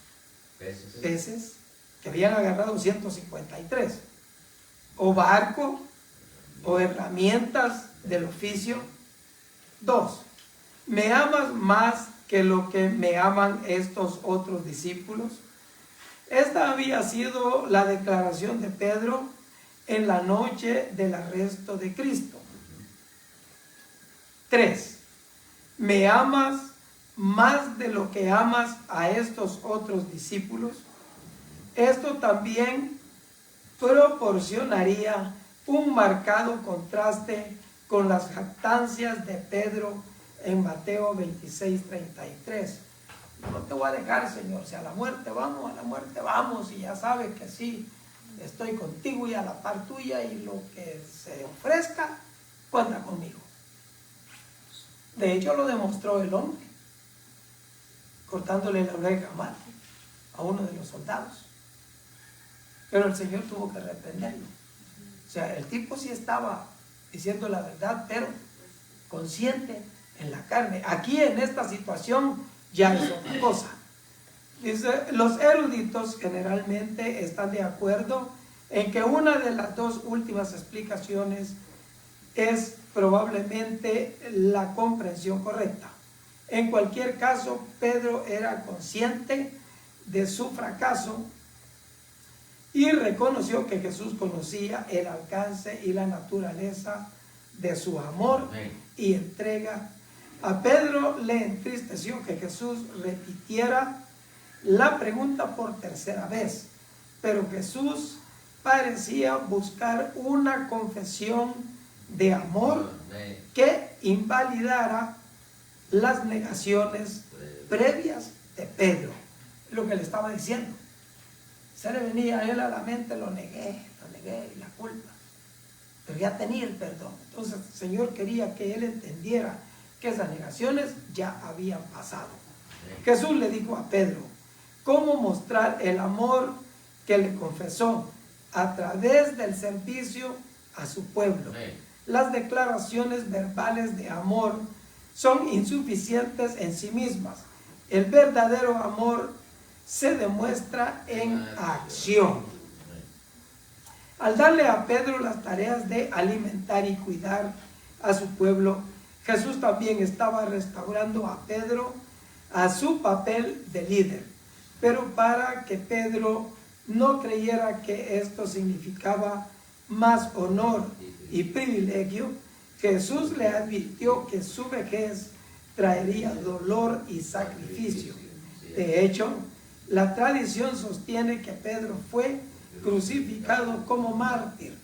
peces que habían agarrado 153? O barco, o herramientas del oficio. 2, ¿me amas más que lo que me aman estos otros discípulos? Esta había sido la declaración de Pedro en la noche del arresto de Cristo. 3, ¿me amas más de lo que amas a estos otros discípulos? Esto también proporcionaría un marcado contraste con las jactancias de Pedro en Mateo 26:33. No te voy a dejar, Señor, si a la muerte vamos, y ya sabes que sí, estoy contigo y a la par tuya, y lo que se ofrezca, cuenta conmigo. De hecho, lo demostró el hombre, cortándole la oreja a uno de los soldados. Pero el Señor tuvo que reprenderlo. O sea, el tipo sí estaba diciendo la verdad, pero consciente en la carne. Aquí en esta situación ya es otra cosa. Dice, los eruditos generalmente están de acuerdo en que una de las dos últimas explicaciones es probablemente la comprensión correcta. En cualquier caso, Pedro era consciente de su fracaso y reconoció que Jesús conocía el alcance y la naturaleza de su amor y entrega. A Pedro le entristeció que Jesús repitiera la pregunta por tercera vez, pero Jesús parecía buscar una confesión de amor que invalidara las negaciones previas de Pedro. Lo que le estaba diciendo, se le venía a él a la mente, lo negué, y la culpa, pero ya tenía el perdón. Entonces el Señor quería que él entendiera que esas negaciones ya habían pasado. Jesús le dijo a Pedro cómo mostrar el amor que le confesó a través del servicio a su pueblo. Las declaraciones verbales de amor son insuficientes en sí mismas. El verdadero amor se demuestra en acción. Al darle a Pedro las tareas de alimentar y cuidar a su pueblo, Jesús también estaba restaurando a Pedro a su papel de líder. Pero para que Pedro no creyera que esto significaba más honor y privilegio, Jesús le advirtió que su vejez traería dolor y sacrificio. De hecho, la tradición sostiene que Pedro fue crucificado como mártir,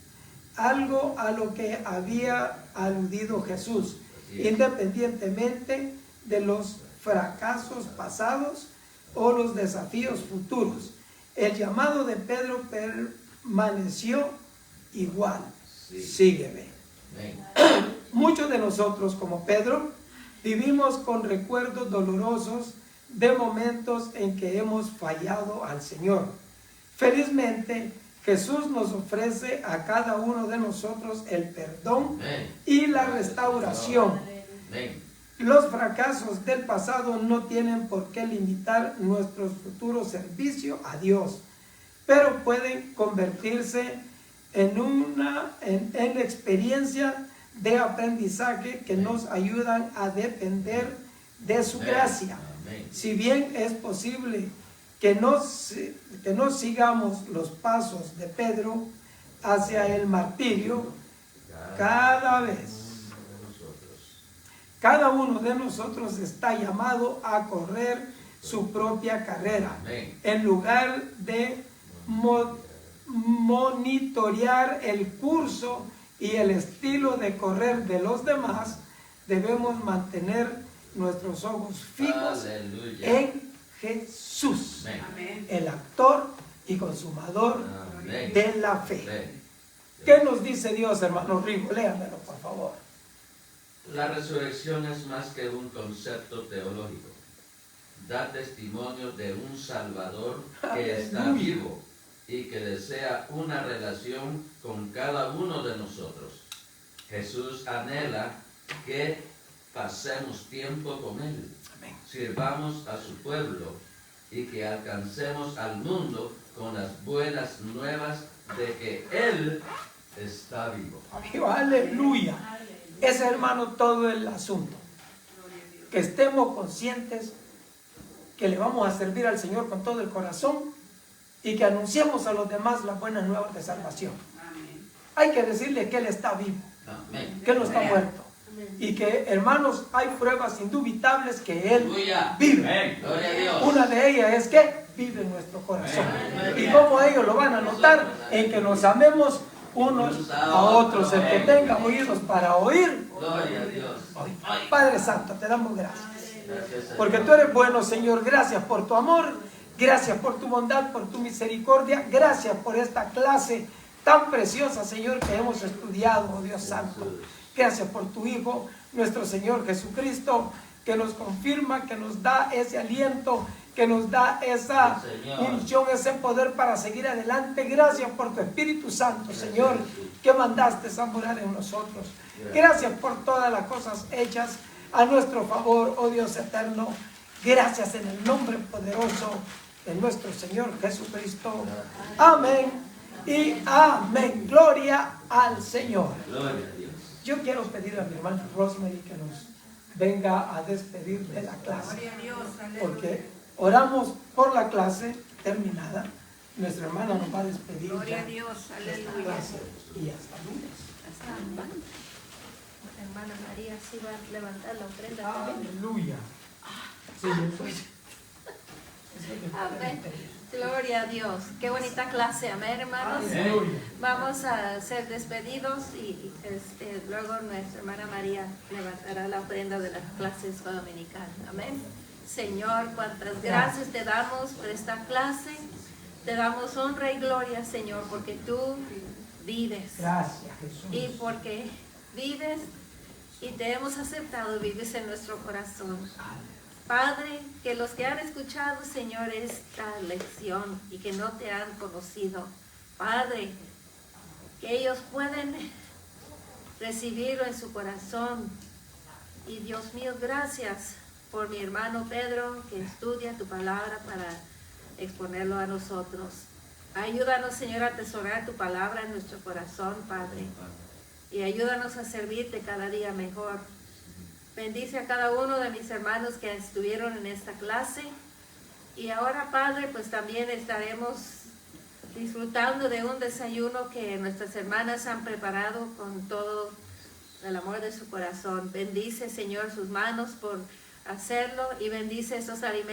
algo a lo que había aludido Jesús, independientemente de los fracasos pasados o los desafíos futuros. El llamado de Pedro permaneció igual: sígueme. Muchos de nosotros, como Pedro, vivimos con recuerdos dolorosos de momentos en que hemos fallado al Señor. Felizmente, Jesús nos ofrece a cada uno de nosotros el perdón y la restauración. Los fracasos del pasado no tienen por qué limitar nuestro futuro servicio a Dios, pero pueden convertirse en experiencia de aprendizaje que nos ayudan a depender de su gracia. Si bien es posible que no sigamos los pasos de Pedro hacia el martirio, cada uno de nosotros está llamado a correr su propia carrera. En lugar de monitorear el curso y el estilo de correr de los demás, debemos mantener nuestros ojos fijos en Jesús, el autor y consumador de la fe. ¿Qué nos dice Dios, hermano Rigo? Léamelo, por favor. La resurrección es más que un concepto teológico. Da testimonio de un Salvador que está vivo y que desea una relación con cada uno de nosotros. Jesús anhela que pasemos tiempo con Él, sirvamos a su pueblo y que alcancemos al mundo con las buenas nuevas de que Él está vivo. Aleluya. Es, hermano, todo el asunto. Que estemos conscientes que le vamos a servir al Señor con todo el corazón y que anunciemos a los demás las buenas nuevas de salvación. Hay que decirle que Él está vivo, que Él no está muerto. Y que, hermanos, hay pruebas indubitables que Él vive. Una de ellas es que vive en nuestro corazón. ¿Y cómo ellos lo van a notar? En que nos amemos unos a otros. El que tenga oídos para oír, Padre Santo, te damos gracias. Porque tú eres bueno, Señor. Gracias por tu amor, gracias por tu bondad, por tu misericordia. Gracias por esta clase tan preciosa, Señor, que hemos estudiado, oh Dios Santo. Gracias por tu Hijo, nuestro Señor Jesucristo, que nos confirma, que nos da ese aliento, que nos da esa unción, ese poder para seguir adelante. Gracias por tu Espíritu Santo, Señor, que mandaste a morar en nosotros. Gracias por todas las cosas hechas a nuestro favor, oh Dios eterno. Gracias en el nombre poderoso de nuestro Señor Jesucristo. Amén y amén. Gloria al Señor. Gloria a Dios. Yo quiero pedir a mi hermana Rosemary que nos venga a despedir de la clase, Gloria a Dios, aleluya. porque oramos por la clase terminada. Nuestra hermana nos va a despedir Gloria ya a Dios, de esta aleluya. clase y hasta lunes. Hermana María, sí va a levantar la ofrenda también. Aleluya. Sí, yo soy. Amén. Gloria a Dios. Qué bonita clase, amén, hermanos. Aleluya. Vamos a ser despedidos y luego nuestra hermana María levantará la ofrenda de las clases dominicales. Amén. Señor, cuántas gracias te damos por esta clase. Te damos honra y gloria, Señor, porque tú vives. Gracias, Jesús. Y porque vives y te hemos aceptado, vives en nuestro corazón. Padre, que los que han escuchado, Señor, esta lección y que no te han conocido, Padre, que ellos pueden recibirlo en su corazón. Y Dios mío, gracias por mi hermano Pedro, que estudia tu palabra para exponerlo a nosotros. Ayúdanos, Señor, a atesorar tu palabra en nuestro corazón, Padre, y ayúdanos a servirte cada día mejor. Bendice a cada uno de mis hermanos que estuvieron en esta clase. Y ahora, Padre, pues también estaremos disfrutando de un desayuno que nuestras hermanas han preparado con todo el amor de su corazón. Bendice, Señor, sus manos por hacerlo y bendice esos alimentos.